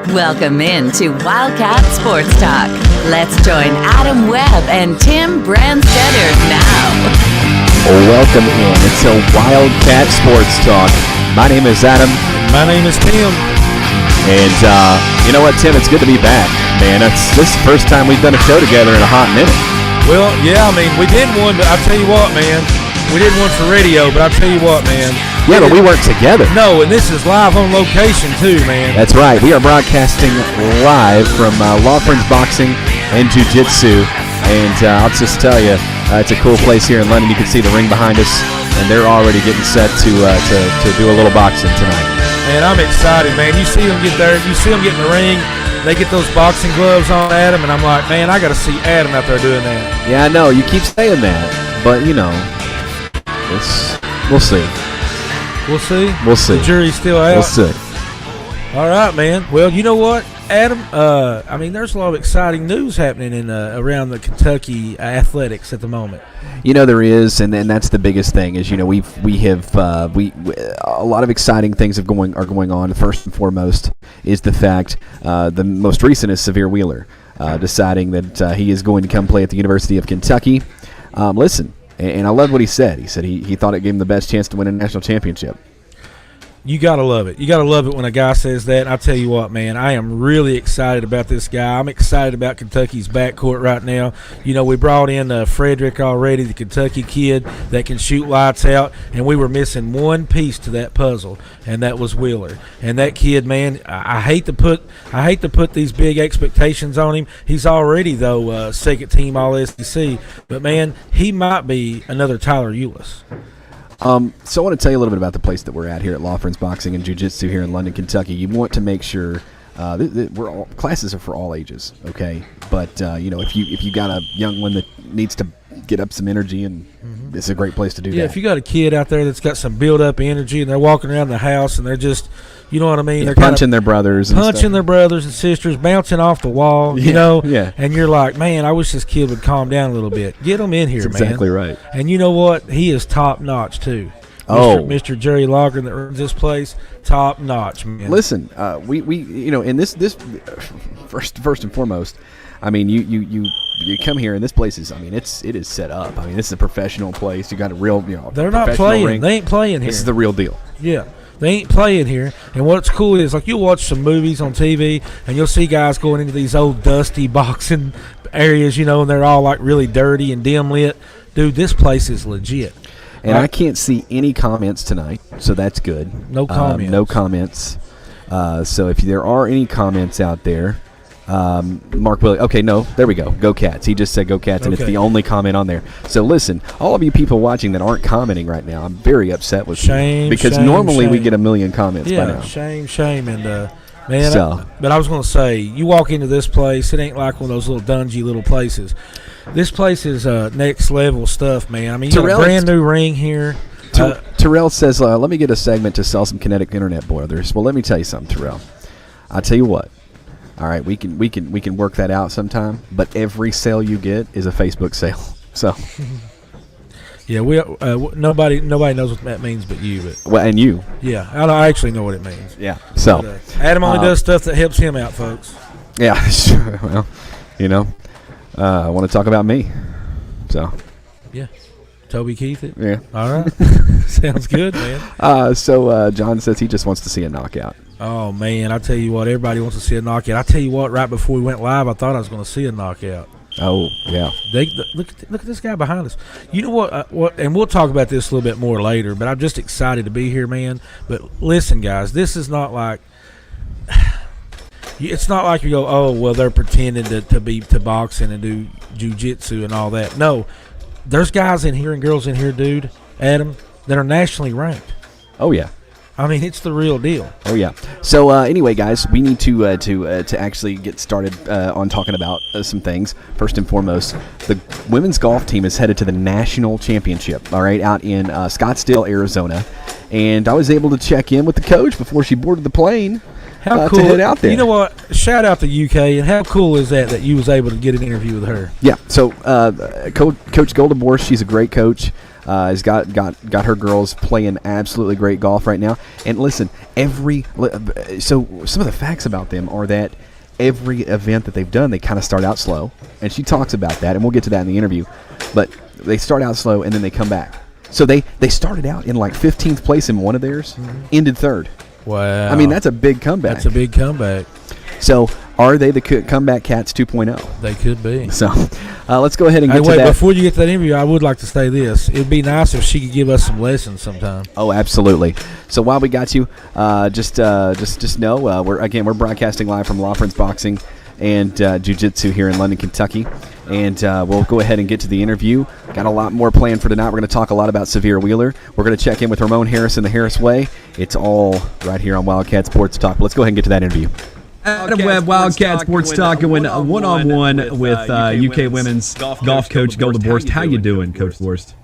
Welcome in to Wildcat Sports Talk. Let's join Adam Webb and Tim Brandstetter now. Welcome in. It's a Wildcat Sports Talk. My name is Adam. My name is Tim. And you know what, Tim? It's good to be back, man. This is the first time we've done a show together in a hot minute. Well, yeah, I mean, we did one, but I'll tell you what, man. We did one for radio, but I'll tell you what, man. Yeah, but we weren't together. No, and this is live on location, too, man. That's right. We are broadcasting live from Loughran's Boxing and Jiu-Jitsu. And I'll just tell you, it's a cool place here in London. You can see the ring behind us, and they're already getting set to do a little boxing tonight. And I'm excited, man. You see them get there. You see them get in the ring. They get those boxing gloves on Adam, and I'm like, man, I got to see Adam out there doing that. Yeah, I know. You keep saying that, but, you know, we'll see. We'll see? We'll see. The jury's still out? We'll see. All right, man. Well, you know what, Adam? I mean, there's a lot of exciting news happening in around the Kentucky athletics at the moment. You know there is, and that's the biggest thing. Is we have a lot of exciting things are going on. First and foremost is the fact the most recent is Severe Wheeler deciding that he is going to come play at the University of Kentucky. Listen. And I love what he said. He said he thought it gave him the best chance to win a national championship. You got to love it. You got to love it when a guy says that. And I'll tell you what, man, I am really excited about this guy. I'm excited about Kentucky's backcourt right now. You know, we brought in Frederick already, the Kentucky kid that can shoot lights out, and we were missing one piece to that puzzle, and that was Wheeler. And that kid, man, I hate to put these big expectations on him. He's already, though, second team All-SEC. But, man, he might be another Tyler Eulis. So I want to tell you a little bit about the place that we're at here at Loughran's Boxing and Jiu-Jitsu here in London, Kentucky. You want to make sure classes are for all ages, okay? But you know, if you got a young one that needs to get up some energy, and it's a great place to do that. Yeah, if you got a kid out there that's got some build-up energy and they're walking around the house and they're just, you know what I mean? Yeah, they're punching their brothers and sisters, bouncing off the wall, you know? Yeah. And you're like, man, I wish this kid would calm down a little bit. Get him in here, That's man. exactly right. And you know what? He is top-notch, too. Mr. Jerry Loughran that runs this place, top-notch, man. Listen, we you know, in this first and foremost, I mean, you come here and this place is, I mean, it is set up. I mean, this is a professional place. You got a real, you know, they're not playing. Ring. They ain't playing here. This is the real deal. Yeah. They ain't playing here. And what's cool is, like, you'll watch some movies on TV, and you'll see guys going into these old dusty boxing areas, you know, and they're all, like, really dirty and dim lit. Dude, this place is legit. And I can't see any comments tonight, so that's good. No comments. No comments. So if there are any comments out there, Mark Willie. Okay, no, there we go. Go Cats. He just said go Cats, and it's the only comment on there. So listen, all of you people watching that aren't commenting right now, I'm very upset with you. Because normally we get a million comments by now. Shame. And, man, but I was going to say, you walk into this place, it ain't like one of those little dungy little places. This place is next level stuff, man. I mean, you got a brand new ring here. Terrell says, let me get a segment to sell some kinetic internet brothers. Well, let me tell you something, Terrell. I'll tell you what. All right, we can work that out sometime. But every sale you get is a Facebook sale. So. Yeah, we nobody knows what that means but you. But well, and you. Yeah, I actually know what it means. Yeah. So. But, Adam only does stuff that helps him out, folks. Yeah, sure. Well, you know. I want to talk about me. So. Yeah. Toby Keith it? Yeah. All right. Sounds good, man. So John says he just wants to see a knockout. Oh, man. I tell you what, everybody wants to see a knockout. I tell you what, right before we went live, I thought I was going to see a knockout. Oh, yeah. Look at this guy behind us. You know what? And we'll talk about this a little bit more later, but I'm just excited to be here, man. But listen, guys, this is not like – it's not like you go, oh, well, they're pretending to boxing and do jiu-jitsu and all that. No, there's guys in here and girls in here, dude, Adam, that are nationally ranked. Oh, yeah. I mean, it's the real deal. Oh, yeah. So, anyway, guys, we need to actually get started on talking about some things. First and foremost, the women's golf team is headed to the national championship, all right, out in Scottsdale, Arizona. And I was able to check in with the coach before she boarded the plane. How cool. To head out there. You know what? Shout out to UK, and how cool is that you was able to get an interview with her? Yeah. So, Coach Golda Borst, she's a great coach. has got her girls playing absolutely great golf right now. And listen, so some of the facts about them are that every event that they've done, they kind of start out slow, and she talks about that, and we'll get to that in the interview. But they start out slow, and then they come back. So they started out in like 15th place in one of theirs, ended third. Wow. I mean, that's a big comeback. That's a big comeback. So are they the comeback cats 2.0? They could be. So let's go ahead and get to that. that. Before you get to that interview, I would like to say this. It would be nice if she could give us some lessons sometime. Oh, absolutely. So while we got you, just know we're broadcasting live from Loughran's Boxing and Jiu-Jitsu here in London, Kentucky. And we'll go ahead and get to the interview. Got a lot more planned for tonight. We're going to talk a lot about Severe Wheeler. We're going to check in with Ramon Harris in the Harris Way. It's all right here on Wildcat Sports Talk. Let's go ahead and get to that interview. Adam Webb, Wildcat Sports Talk, going one-on-one with UK women's golf coach Golda Borst. How you doing, Coach Borst?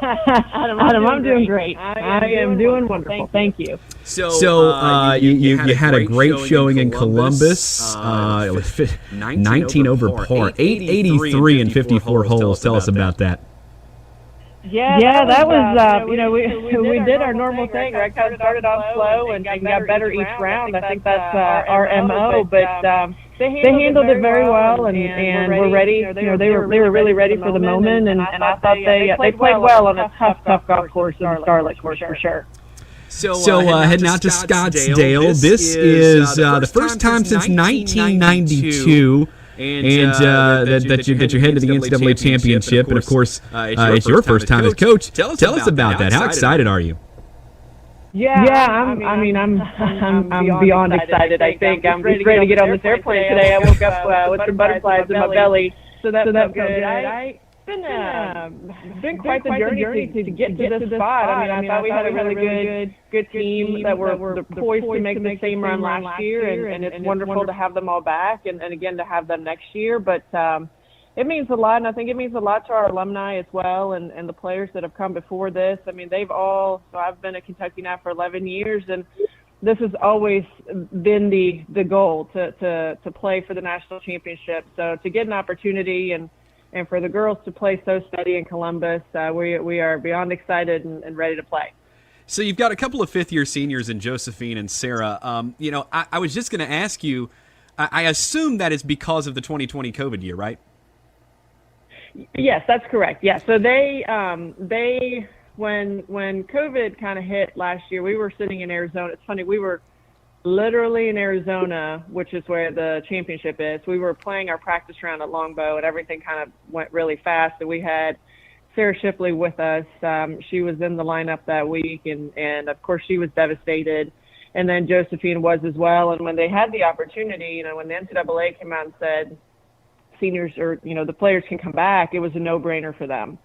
Adam, I'm doing great. I am doing wonderful. Thank you. So you had a great showing in Columbus. It was 19 over par, 883 and 54 holes. Tell us about that. Yeah, that was we did our normal thing, right? Kind of started off slow and got better each round. I think that's our MO, but they handled it very well and were ready. They were really ready for the moment, and I thought they played well on a tough golf course in the Starlet course for sure. So heading out to Scottsdale. This is the first time since 1992. And that you're heading to the NCAA Championship, and of course, it's your first time as coach. Tell us about that. How excited are you? Yeah, I'm beyond excited. I think I'm just ready to get on this airplane today. I woke up with some butterflies in my belly, so that's good. It's been quite the journey to get to this spot. I mean, I thought we had a really good team that were poised to make the same run last year, and it's wonderful to have them all back, and again to have them next year. But it means a lot, and I think it means a lot to our alumni as well, and the players that have come before this. I mean, so I've been at Kentucky now for 11 years, and this has always been the goal to play for the national championship. So to get an opportunity and for the girls to play so steady in Columbus, we are beyond excited and ready to play. So you've got a couple of fifth-year seniors in Josephine and Sarah. I was just going to ask you, I assume that is because of the 2020 COVID year, right? Yes, that's correct. Yeah, so they when COVID kind of hit last year, we were sitting in Arizona. It's funny, we were literally in Arizona, which is where the championship is. We were playing our practice round at Longbow, and everything kind of went really fast. And we had Sarah Shipley with us. She was in the lineup that week, and of course she was devastated. And then Josephine was as well. And when they had the opportunity, when the NCAA came out and said seniors or the players can come back, it was a no-brainer for them.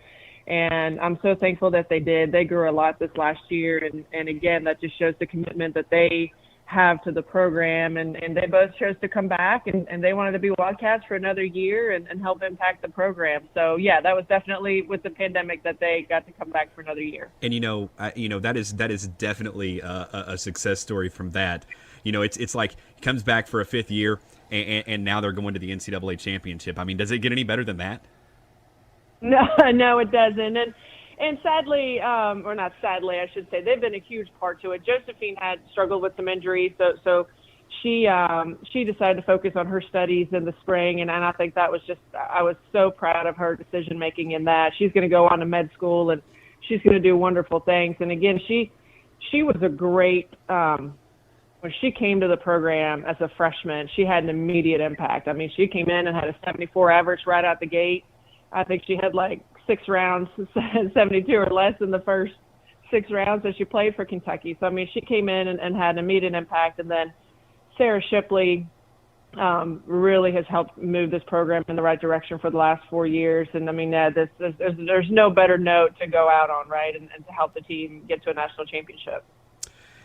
And I'm so thankful that they did. They grew a lot this last year, and again, that just shows the commitment that they have to the program, and they both chose to come back, and they wanted to be Wildcats for another year and help impact the program. So yeah, that was definitely with the pandemic that they got to come back for another year. And that is definitely a success story from that. It's like he comes back for a fifth year, and now they're going to the NCAA Championship. I mean, does it get any better than that? No, it doesn't. And sadly, or not sadly, I should say, they've been a huge part to it. Josephine had struggled with some injuries, so she decided to focus on her studies in the spring, and I think that was I was so proud of her decision making in that. She's going to go on to med school, and she's going to do wonderful things. And again, she was a great when she came to the program as a freshman. She had an immediate impact. I mean, she came in and had a 74 average right out the gate. I think she had like 6 rounds, 72 or less in the first 6 rounds that she played for Kentucky. So, I mean, she came in and had an immediate impact. And then Sarah Shipley really has helped move this program in the right direction for the last 4 years. And, I mean, there's no better note to go out on, right, and to help the team get to a national championship.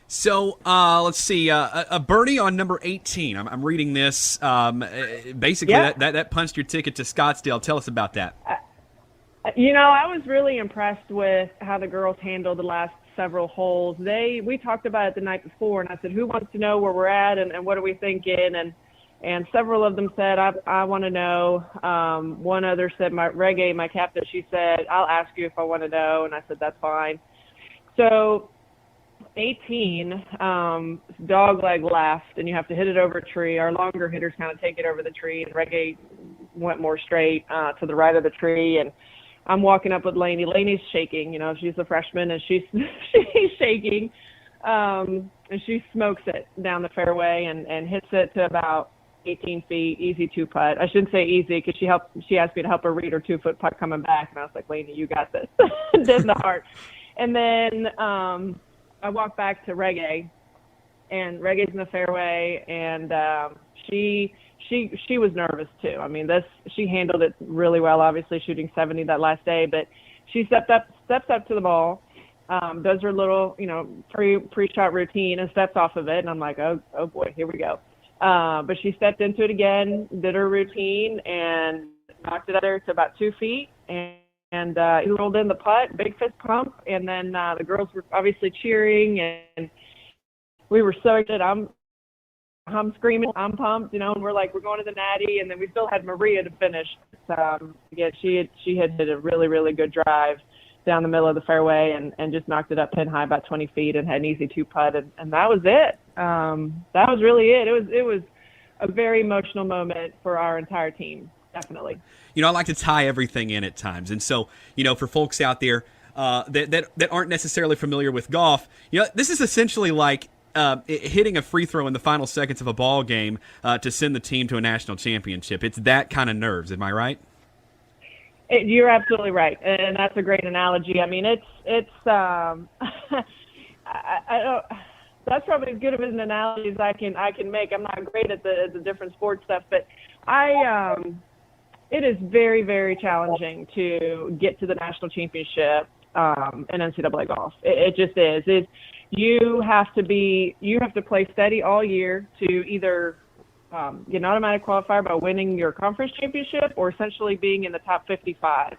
So let's see, a birdie on number 18. I'm reading this. Basically, that punched your ticket to Scottsdale. Tell us about that. I was really impressed with how the girls handled the last several holes. We talked about it the night before, and I said, who wants to know where we're at and what are we thinking? And several of them said, I want to know. One other said, Reggae, my captain, she said, I'll ask you if I want to know. And I said, that's fine. So 18, dog leg left, and you have to hit it over a tree. Our longer hitters kind of take it over the tree, and Reggae went more straight to the right of the tree. And I'm walking up with Lainey. Lainey's shaking. You know, she's a freshman, and she's shaking. And she smokes it down the fairway and hits it to about 18 feet, easy 2-putt. I shouldn't say easy because she asked me to help her read her 2-foot putt coming back, and I was like, Lainey, you got this. Dead in the heart. And then I walked back to Reggae, and Reggae's in the fairway, and she was nervous too. I mean, she handled it really well, obviously shooting 70 that last day, but she steps up to the ball, does her little, pre-shot routine and steps off of it, and I'm like, oh boy, here we go. But she stepped into it again, did her routine, and knocked it out there to about 2 feet, and he rolled in the putt, big fist pump, and then the girls were obviously cheering, and we were so excited. I'm screaming, I'm pumped, and we're like, we're going to the Natty, and then we still had Maria to finish. Again, she had hit a really, really good drive down the middle of the fairway and just knocked it up pin high about 20 feet and had an easy 2-putt, and that was it. That was really it. It was a very emotional moment for our entire team, definitely. I like to tie everything in at times. And so, for folks out there that aren't necessarily familiar with golf, this is essentially like hitting a free throw in the final seconds of a ball game to send the team to a national championship. It's that kind of nerves. Am I right? You're absolutely right. And that's a great analogy. I mean, it's I don't, that's probably as good of an analogy as I can make. I'm not great at the different sports stuff, but it is very, very challenging to get to the national championship in NCAA golf. It just is. You have to play steady all year to either get an automatic qualifier by winning your conference championship or essentially being in the top 55.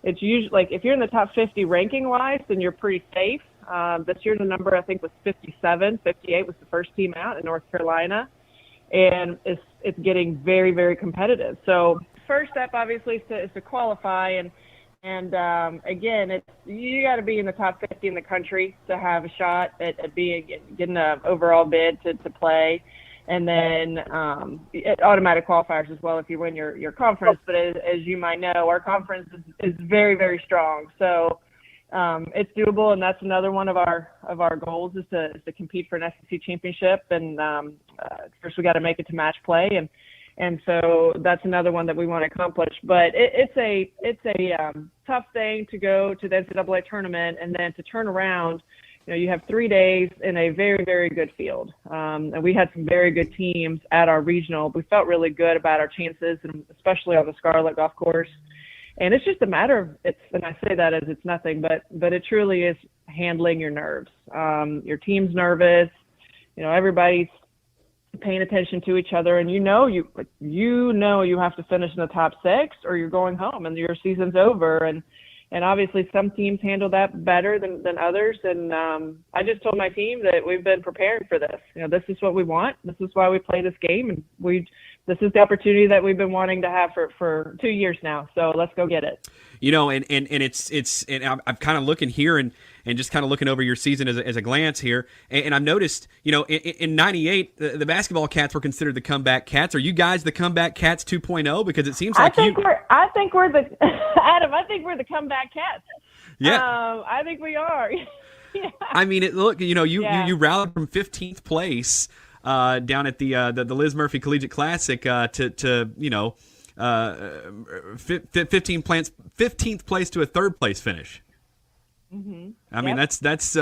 It's usually like if you're in the top 50 ranking wise, then you're pretty safe. This year the number I think was 57. 58 was the first team out in North Carolina, and it's getting very, very competitive. So first step obviously is to qualify, and again, you got to be in the top 50 in the country to have a shot at getting an overall bid to play, and then automatic qualifiers as well if you win your conference. But as you might know, our conference is very, very strong, so it's doable, and that's another one of our goals is to compete for an SEC championship, and first we got to make it to match play, and so that's another one that we want to accomplish. But it's a tough thing to go to the NCAA tournament and then to turn around. You have 3 days in a very, very good field. And we had some very good teams at our regional. We felt really good about our chances, and especially on the Scarlet Golf Course. And it's just a matter of and I say that as it's nothing, but it truly is handling your nerves. Your team's nervous. Everybody's paying attention to each other, and you have to finish in the top 6 or you're going home and your season's over, and obviously some teams handle that better than others, and I just told my team that we've been preparing for this. This is what we want, this is why we play this game, and this is the opportunity that we've been wanting to have for 2 years now, so let's go get it. And I'm kind of looking here and just kind of looking over your season as a glance here, and I've noticed, in '98, the basketball Cats were considered the comeback Cats. Are you guys the comeback Cats 2.0? Because it seems like I think we're the Adam. I think we're the comeback Cats. Yeah, I think we are. Yeah. I mean, you rallied from 15th place down at the Liz Murphy Collegiate Classic to 15th place to a 3rd place finish. Mm-hmm. I mean, that's that's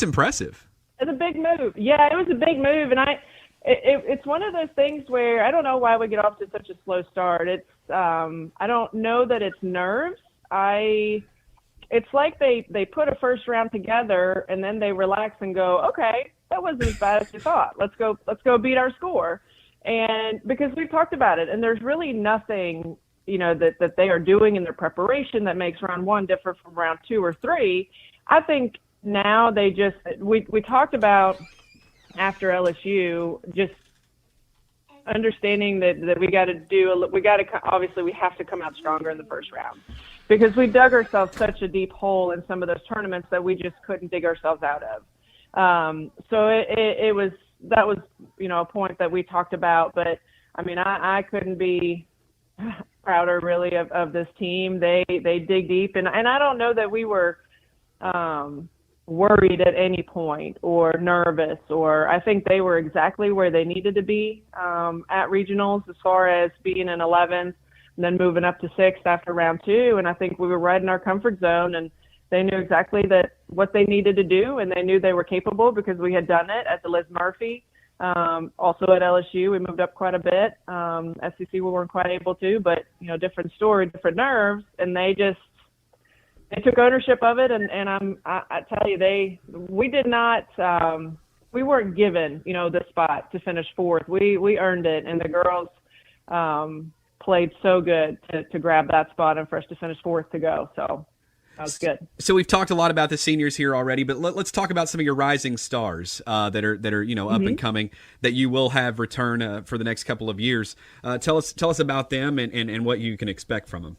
impressive. It's a big move. Yeah, it was a big move, and it's one of those things where I don't know why we get off to such a slow start. It's I don't know that it's nerves. It's like they put a first round together and then they relax and go, okay, that wasn't as bad as you thought. Let's go beat our score. And because we've talked about it, and there's really nothing, that they are doing in their preparation that makes round 1 different from round 2 or 3. I think now we talked about after LSU, just understanding that obviously we have to come out stronger in the first round, because we dug ourselves such a deep hole in some of those tournaments that we just couldn't dig ourselves out of. So that was a point that we talked about. But I mean, I couldn't be prouder really of this team. They dig deep, and I don't know that we were worried at any point or nervous, or I think they were exactly where they needed to be at regionals, as far as being in 11th and then moving up to 6th after round 2. And I think we were right in our comfort zone, and they knew exactly what they needed to do, and they knew they were capable because we had done it at the Liz Murphy. Also at LSU, we moved up quite a bit. SEC, we weren't quite able to, but different story, different nerves, and they took ownership of it. And I tell you, we did not, we weren't given the spot to finish 4th. We earned it, and the girls played so good to grab that spot and for us to finish 4th to go. So that was good. So we've talked a lot about the seniors here already, but let's talk about some of your rising stars that are up and coming, that you will have return for the next couple of years. Tell us about them and what you can expect from them.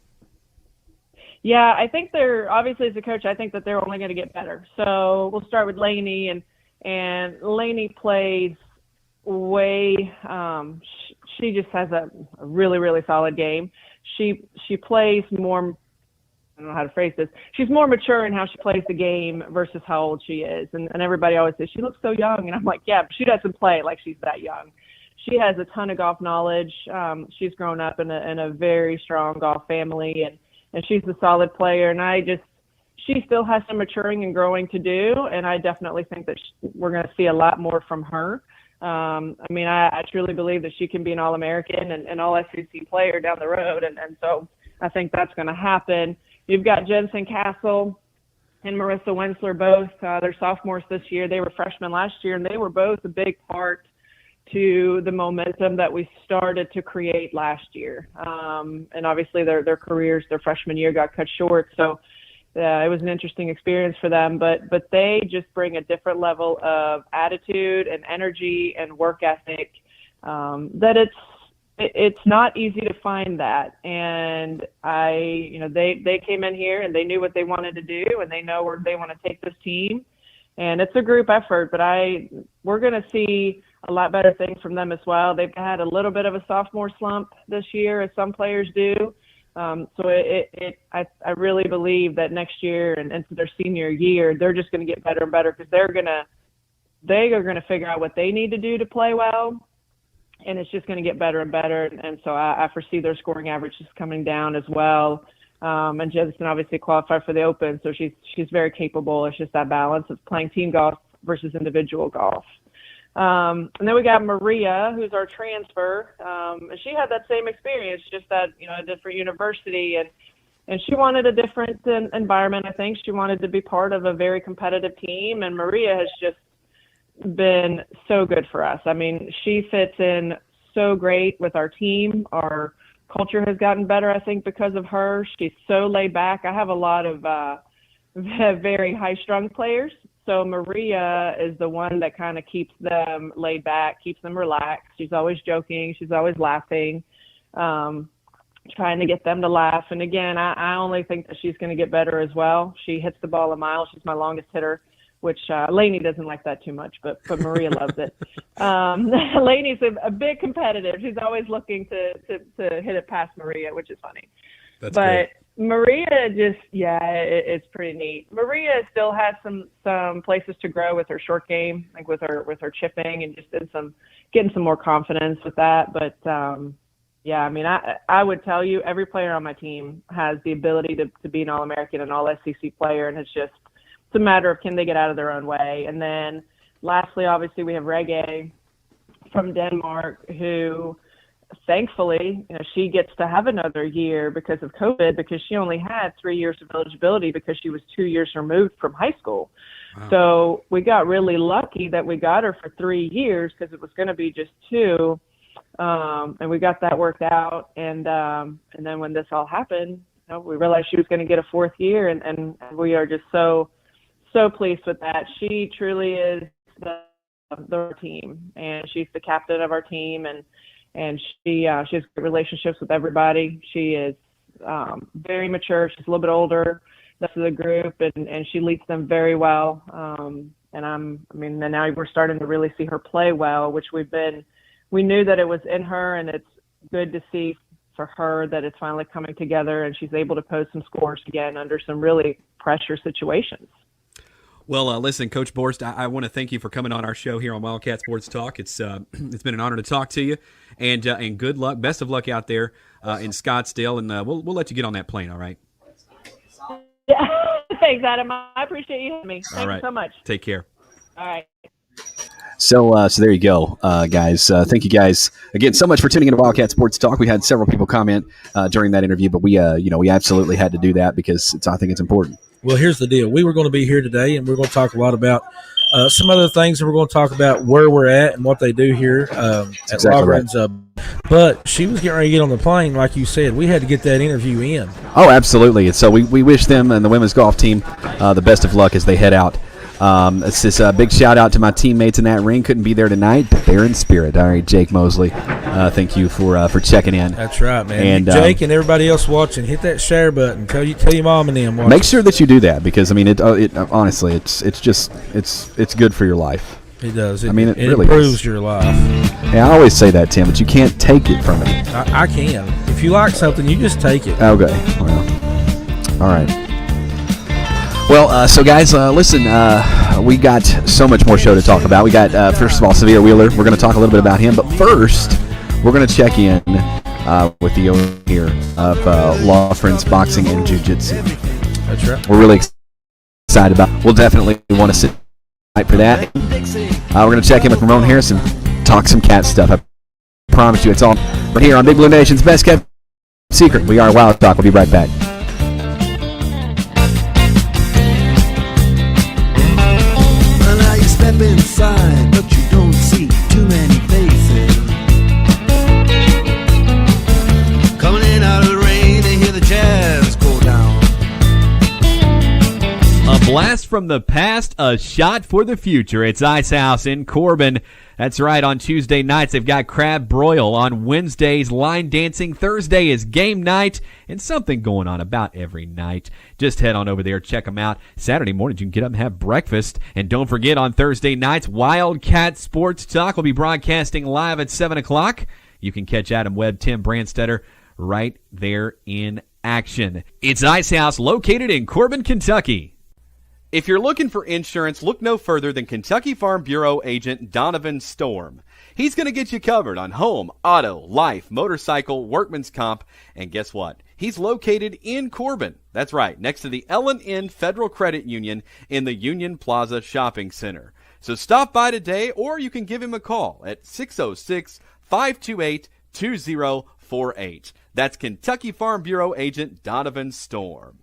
Yeah, I think they're, obviously as a coach, I think that they're only going to get better. So we'll start with Lainey, and Lainey plays way. She just has a really, really solid game. She plays more. I don't know how to phrase this. She's more mature in how she plays the game versus how old she is. And everybody always says, she looks so young. And I'm like, yeah, but she doesn't play like she's that young. She has a ton of golf knowledge. She's grown up in a very strong golf family, and she's a solid player. And she still has some maturing and growing to do. And I definitely think that we're going to see a lot more from her. I mean, I truly believe that she can be an All-American and All-SEC player down the road. And so I think that's going to happen. You've got Jensen Castle and Marissa Wensler, both. They're sophomores this year. They were freshmen last year, and they were both a big part to the momentum that we started to create last year. And obviously their careers, their freshman year got cut short. So it was an interesting experience for them. But they just bring a different level of attitude and energy and work ethic that it's not easy to find that. And they came in here and they knew what they wanted to do, and they know where they want to take this team. And it's a group effort, but we're going to see a lot better things from them as well. They've had a little bit of a sophomore slump this year, as some players do. So I really believe that next year and into their senior year, they're just going to get better and better, because they are going to figure out what they need to do to play well. And it's just going to get better and better. And so I foresee their scoring averages coming down as well. And Jensen obviously qualified for the Open, so she's very capable. It's just that balance of playing team golf versus individual golf. And then we got Maria, who's our transfer. And she had that same experience, just at a different university. And she wanted a different environment, I think. She wanted to be part of a very competitive team. And Maria has just been so good for us. I mean, she fits in so great with our team. Our culture has gotten better, I think, because of her. She's so laid back. I have a lot of very high-strung players. So Maria is the one that kind of keeps them laid back, keeps them relaxed. She's always joking. She's always laughing, trying to get them to laugh. And again, I only think that she's going to get better as well. She hits the ball a mile. She's my longest hitter, which Lainey doesn't like that too much, but Maria loves it. Lainey's a bit competitive. She's always looking to hit it past Maria, which is funny. That's but great. Maria it's pretty neat. Maria still has some places to grow with her short game, like with her chipping, and just getting some more confidence with that. But I mean, I would tell you, every player on my team has the ability to be an All-American and All-SEC player, and it's a matter of, can they get out of their own way. And then lastly, obviously, we have Reggae from Denmark, who thankfully, she gets to have another year because of COVID, because she only had 3 years of eligibility because she was 2 years removed from high school. Wow. So we got really lucky that we got her for 3 years, because it was going to be just 2. And we got that worked out. And then when this all happened, we realized she was going to get a 4th year, and we are just so pleased with that. She truly is the the team, and she's the captain of our team, and she has great relationships with everybody. She is very mature. She's a little bit older than the group, and she leads them very well. And now we're starting to really see her play well, which we knew that it was in her, and it's good to see for her that it's finally coming together and she's able to post some scores again under some really pressure situations. Well, listen, Coach Borst, I want to thank you for coming on our show here on Wildcat Sports Talk. It's been an honor to talk to you, and good luck, best of luck out there in Scottsdale, and we'll let you get on that plane. All right. Yeah, thanks, Adam. I appreciate you having me. Thank you so much. Take care. All right. So there you go, guys. Thank you guys again so much for tuning into Wildcat Sports Talk. We had several people comment during that interview, but we absolutely had to do that because I think it's important. Well, here's the deal. We were going to be here today, and we're going to talk a lot about some other things, and we're going to talk about where we're at and what they do here at Loughran's. Right. But she was getting ready to get on the plane, like you said. We had to get that interview in. Oh, absolutely. And so we wish them and the women's golf team the best of luck as they head out. It's just a big shout out to my teammates in that ring. Couldn't be there tonight, but they're in spirit. All right, Jake Mosley, thank you for checking in. That's right, man. And Jake and everybody else watching, hit that share button. Tell your mom and them. Make sure that you do that because it honestly, it's good for your life. It does. It really improves your life. Yeah, I always say that, Tim, but you can't take it from it. I can. If you like something, you just take it. Okay. Well, all right. Well, so guys, listen, we got so much more show to talk about. We got, first of all, Severe Wheeler. We're going to talk a little bit about him. But first, we're going to check in with the owner here of Loughran's Boxing and Jiu-Jitsu. That's right. We're really excited about it. We'll definitely want to sit tight for that. We're going to check in with Ramon Harrison, talk some cat stuff. I promise you it's all right here on Big Blue Nation's Best Kept Secret. We are Wild Talk. We'll be right back. Step inside, but you don't see too many faces. Coming in out of the rain, they hear the jazz go down. A blast from the past, a shot for the future. It's Ice House in Corbin. That's right, on Tuesday nights, they've got crab broil. On Wednesdays, line dancing. Thursday is game night, and something going on about every night. Just head on over there, check them out. Saturday mornings, you can get up and have breakfast. And don't forget, on Thursday nights, Wildcat Sports Talk will be broadcasting live at 7 o'clock. You can catch Adam Webb, Tim Brandstetter right there in action. It's Ice House, located in Corbin, Kentucky. If you're looking for insurance, look no further than Kentucky Farm Bureau agent Donovan Storm. He's going to get you covered on home, auto, life, motorcycle, workman's comp, and guess what? He's located in Corbin. That's right, next to the L&N Federal Credit Union in the Union Plaza Shopping Center. So stop by today, or you can give him a call at 606-528-2048. That's Kentucky Farm Bureau agent Donovan Storm.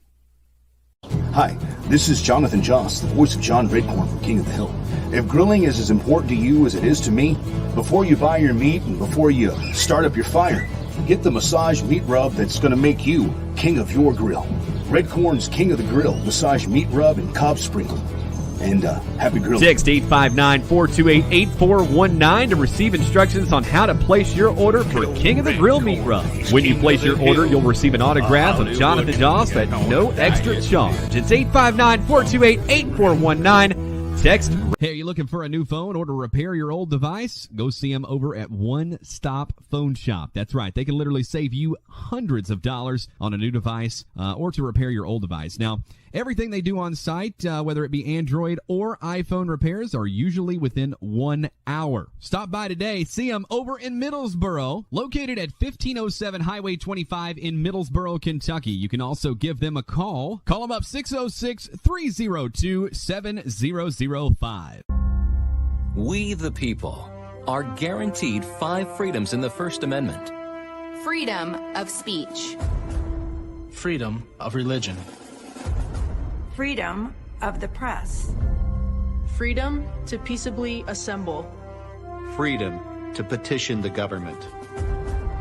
Hi, this is Jonathan Joss, the voice of John Redcorn from King of the Hill. If grilling is as important to you as it is to me, before you buy your meat and before you start up your fire, get the massage meat rub that's going to make you king of your grill. Redcorn's King of the Grill, massage meat rub and Cobb sprinkle. And happy grilling. Text 859-428-8419 to receive instructions on how to place your order for King of the Grill meat rub. When you place your order, you'll receive an autograph of Jonathan Doss at no extra charge. It's 859-428-8419. Text. Hey, are you looking for a new phone or to repair your old device? Go see them over at One Stop Phone Shop. That's right. They can literally save you hundreds of dollars on a new device or to repair your old device. Now, everything they do on site, whether it be Android or iPhone repairs, are usually within 1 hour. Stop by today. See them over in Middlesboro, located at 1507 Highway 25 in Middlesboro, Kentucky. You can also give them a call. Call them up 606-302-7005. We, the people, are guaranteed 5 freedoms in the First Amendment. Freedom of speech. Freedom of religion. Freedom of the press. Freedom to peaceably assemble. Freedom to petition the government.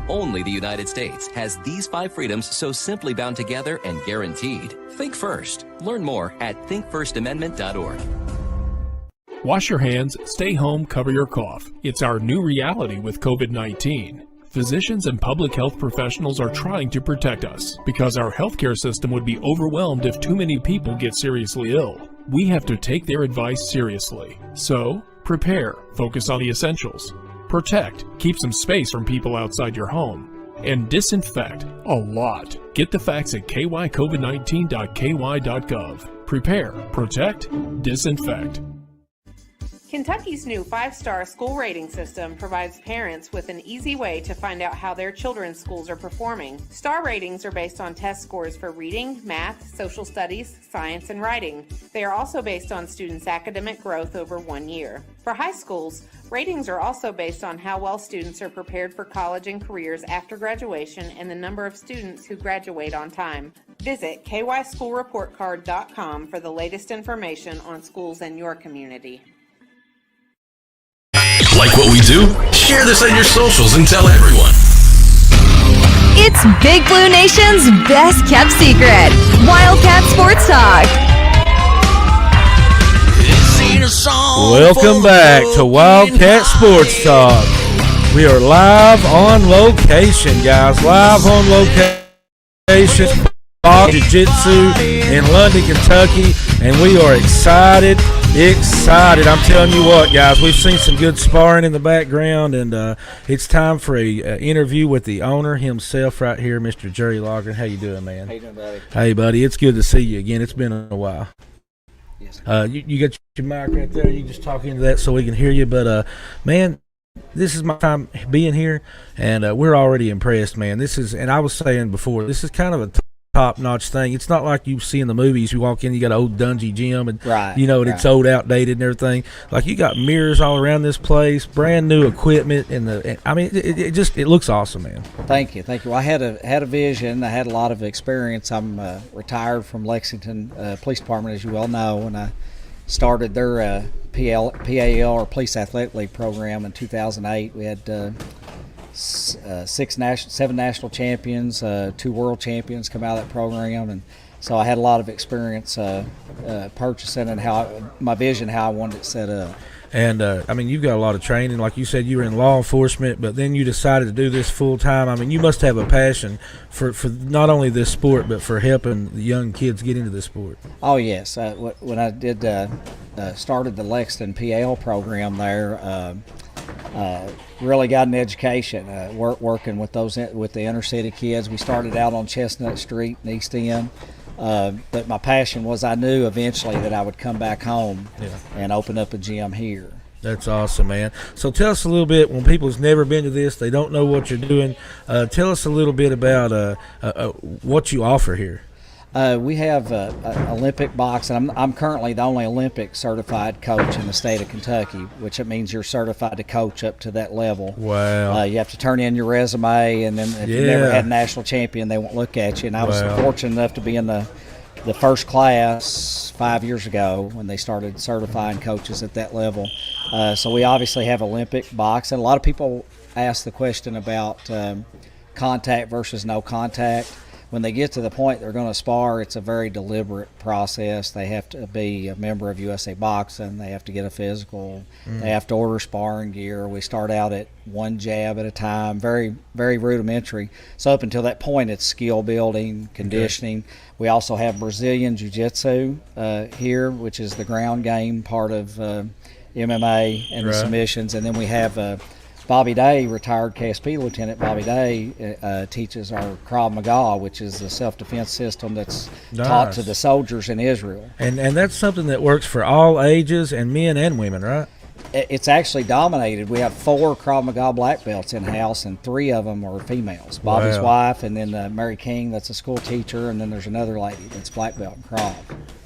Only the United States has these 5 freedoms so simply bound together and guaranteed. Think first. Learn more at thinkfirstamendment.org. Wash your hands, stay home, cover your cough. It's our new reality with COVID-19. Physicians and public health professionals are trying to protect us because our healthcare system would be overwhelmed if too many people get seriously ill. We have to take their advice seriously. So, prepare, focus on the essentials. Protect, keep some space from people outside your home. And disinfect, a lot. Get the facts at kycovid19.ky.gov. Prepare, protect, disinfect. Kentucky's new 5-star school rating system provides parents with an easy way to find out how their children's schools are performing. Star ratings are based on test scores for reading, math, social studies, science, and writing. They are also based on students' academic growth over 1 year. For high schools, ratings are also based on how well students are prepared for college and careers after graduation and the number of students who graduate on time. Visit kyschoolreportcard.com for the latest information on schools in your community. Like what we do? Share this on your socials and tell everyone. It's Big Blue Nation's best kept secret, Wildcat Sports Talk. Welcome back to Wildcat Sports Talk. We are live on location, guys. Live on location. Jiu-Jitsu in London, Kentucky, and we are excited. I'm telling you what, guys, we've seen some good sparring in the background, and it's time for a interview with the owner himself right here, Mr. Jerry Loughran. How you doing, man? How you doing, buddy? Hey, buddy, it's good to see you again. It's been a while. Yes. You got your mic right there. You just talk into that so we can hear you. But, man, this is my time being here, and we're already impressed, man. And I was saying before, this is kind of a top-notch thing. It's not like you see in the movies. You walk in, you got an old dungy gym, and it's old, outdated, and everything. Like, you got mirrors all around this place, brand new equipment, it looks awesome, man. Thank you. Well, I had a vision. I had a lot of experience. I'm retired from Lexington Police Department, as you well know, and I started their PAL or Police Athletic League program in 2008. We had 7 national champions, 2 world champions come out of that program, and so I had a lot of experience purchasing and my vision, how I wanted it set up. And you've got a lot of training. Like you said, you were in law enforcement, but then you decided to do this full time. You must have a passion for not only this sport, but for helping the young kids get into this sport. Oh yes, when I did started the Lexington PAL program there. Really got an education working with the inner city kids. We started out on Chestnut Street in East End, but my passion was I knew eventually that I would come back home and open up a gym here. That's awesome, man. So tell us a little bit, when people's never been to this, they don't know what you're doing, tell us a little bit about what you offer here. We have Olympic boxing. I'm currently the only Olympic certified coach in the state of Kentucky, which it means you're certified to coach up to that level. Wow. You have to turn in your resume, and then if you've never had a national champion, they won't look at you. And I was fortunate enough to be in the first class 5 years ago when they started certifying coaches at that level. So we obviously have Olympic boxing. A lot of people ask the question about contact versus no contact. When they get to the point they're going to spar, it's a very deliberate process. They have to be a member of USA Boxing. They have to get a physical. They have to order sparring gear. We start out at 1 jab at a time, very, very rudimentary. So up until that point, it's skill building, conditioning. Okay. We also have Brazilian Jiu-Jitsu here, which is the ground game part of MMA and the submissions. And then we have Bobby Day, retired KSP Lieutenant Bobby Day, teaches our Krav Maga, which is a self-defense system that's taught to the soldiers in Israel. And that's something that works for all ages and men and women, right? It's actually dominated. We have 4 Krav Maga black belts in-house, and 3 of them are females. Bobby's wife, and then Mary King, that's a school teacher, and then there's another lady that's black belt in Krav.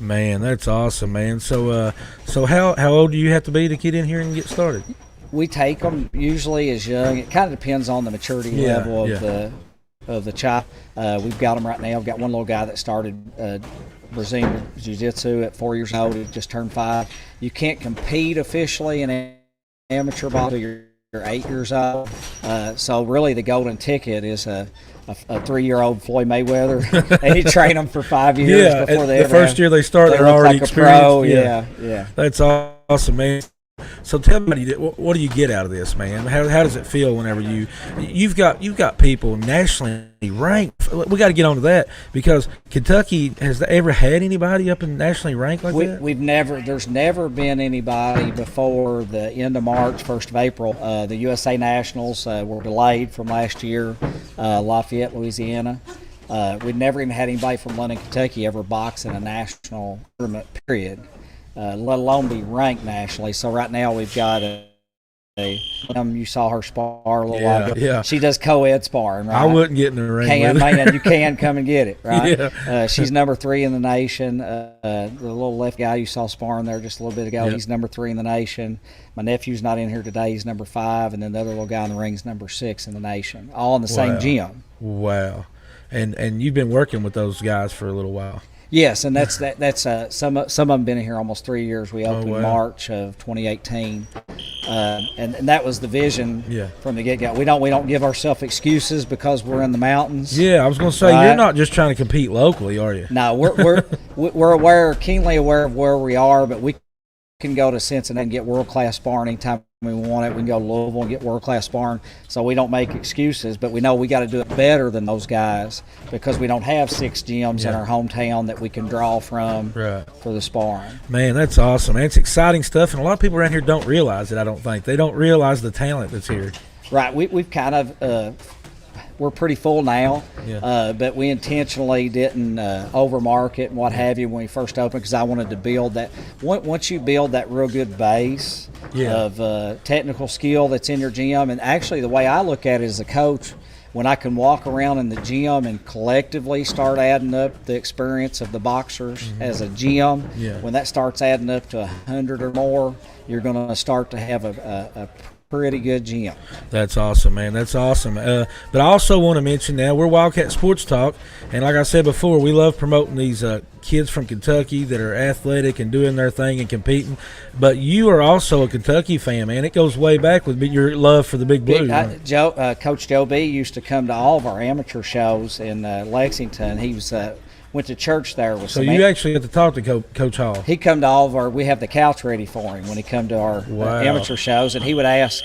Man, that's awesome, man. So how old do you have to be to get in here and get started? We take them usually as young. It kind of depends on the maturity level of the child. We've got them right now. We've got one little guy that started Brazilian Jiu-Jitsu at 4 years old. He just turned 5. You can't compete officially in amateur boxing until you're 8 years old. So really the golden ticket is a 3-year-old Floyd Mayweather, and you train them for 5 years before they the first year they start, they're already like experienced. Yeah. That's awesome, man. So tell me, what do you get out of this, man? How does it feel whenever you've got people nationally ranked? We got to get onto that because Kentucky has ever had anybody up and nationally ranked like that? There's never been anybody before the end of March, 1st of April. The USA Nationals were delayed from last year, Lafayette, Louisiana. We've never even had anybody from London, Kentucky ever box in a national tournament, period. Let alone be ranked nationally. So right now we've got you saw her spar a little while ago. Yeah. She does co-ed sparring, right? I wouldn't get in the ring with her. Man, you can come and get it, right? Yeah. She's number 3 in the nation. The little left guy you saw sparring there just a little bit ago, Yep. he's number 3 in the nation. My nephew's not in here today. He's number 5, and then the other little guy in the ring's number 6 in the nation. All in the same gym. Wow. And you've been working with those guys for a little while. Yes, and that's some of them been in here almost 3 years. We opened in March of 2018, and that was the vision from the get-go. We don't give ourselves excuses because we're in the mountains. Yeah, I was going to say you're not just trying to compete locally, are you? No, we're keenly aware of where we are, but we can go to Cincinnati and get world-class sparring anytime we want it. We can go to Louisville and get world-class sparring. So we don't make excuses, but we know we got to do it better than those guys because we don't have 6 gyms in our hometown that we can draw from for the sparring. Man, that's awesome. Man, it's exciting stuff, and a lot of people around here don't realize it, I don't think. They don't realize the talent that's here. Right. We've kind of we're pretty full now, but we intentionally didn't overmarket and what have you when we first opened because I wanted to build that. Once you build that real good base of technical skill that's in your gym, and actually the way I look at it as a coach, when I can walk around in the gym and collectively start adding up the experience of the boxers as a gym, when that starts adding up to 100 or more, you're going to start to have a pretty good gym. That's awesome, man. That's awesome. But I also want to mention now, we're Wildcat Sports Talk, and like I said before, we love promoting these kids from Kentucky that are athletic and doing their thing and competing. But you are also a Kentucky fan, man. It goes way back with your love for the Big Blue. Coach Joe B used to come to all of our amateur shows in Lexington. He was went to church there with so you actually get to talk to Coach Hall. He come to all of our, we have the couch ready for him when he come to our amateur shows, and he would ask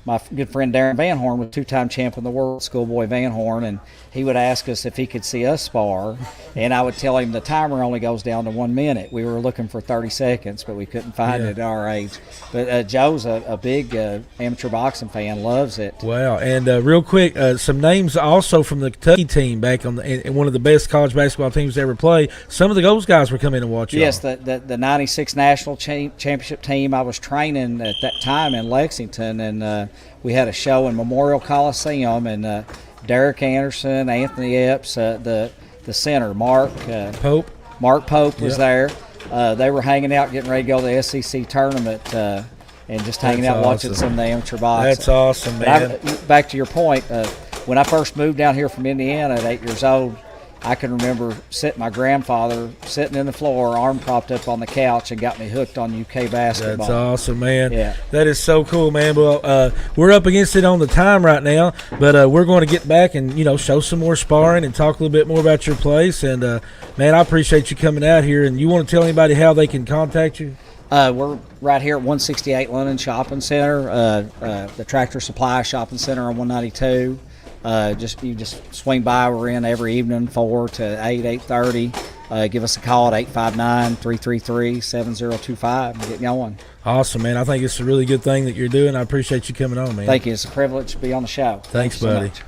my good friend Darren Van Horn was 2-time champion of the world, schoolboy Van Horn, and he would ask us if he could see us spar, and I would tell him the timer only goes down to 1 minute. We were looking for 30 seconds, but we couldn't find it at our age. But Joe's a big amateur boxing fan, loves it. Wow. And real quick, some names also from the Kentucky team back on in one of the best college basketball teams to ever play. Some of those guys were coming to watch you. Yes, the 96 national championship team. I was training at that time in Lexington, and we had a show in Memorial Coliseum, and Derek Anderson, Anthony Epps, the center, Mark Pope was there. They were hanging out, getting ready to go to the SEC tournament, and just hanging out watching some of the amateur boxing. That's awesome, man. Back to your point, when I first moved down here from Indiana at 8 years old, I can remember my grandfather sitting in the floor, arm propped up on the couch, and got me hooked on UK basketball. That's awesome, man. Yeah. That is so cool, man. Well, we're up against it on the time right now, but we're going to get back and, show some more sparring and talk a little bit more about your place. And, man, I appreciate you coming out here. And you want to tell anybody how they can contact you? We're right here at 168 London Shopping Center, the Tractor Supply Shopping Center on 192. You just swing by. We're in every evening 4 to 8:30. Give us a call at 859-333-7025 and get going. Awesome, man. I think it's a really good thing that you're doing. I appreciate you coming on, man. Thank you. It's a privilege to be on the show. Thanks buddy. So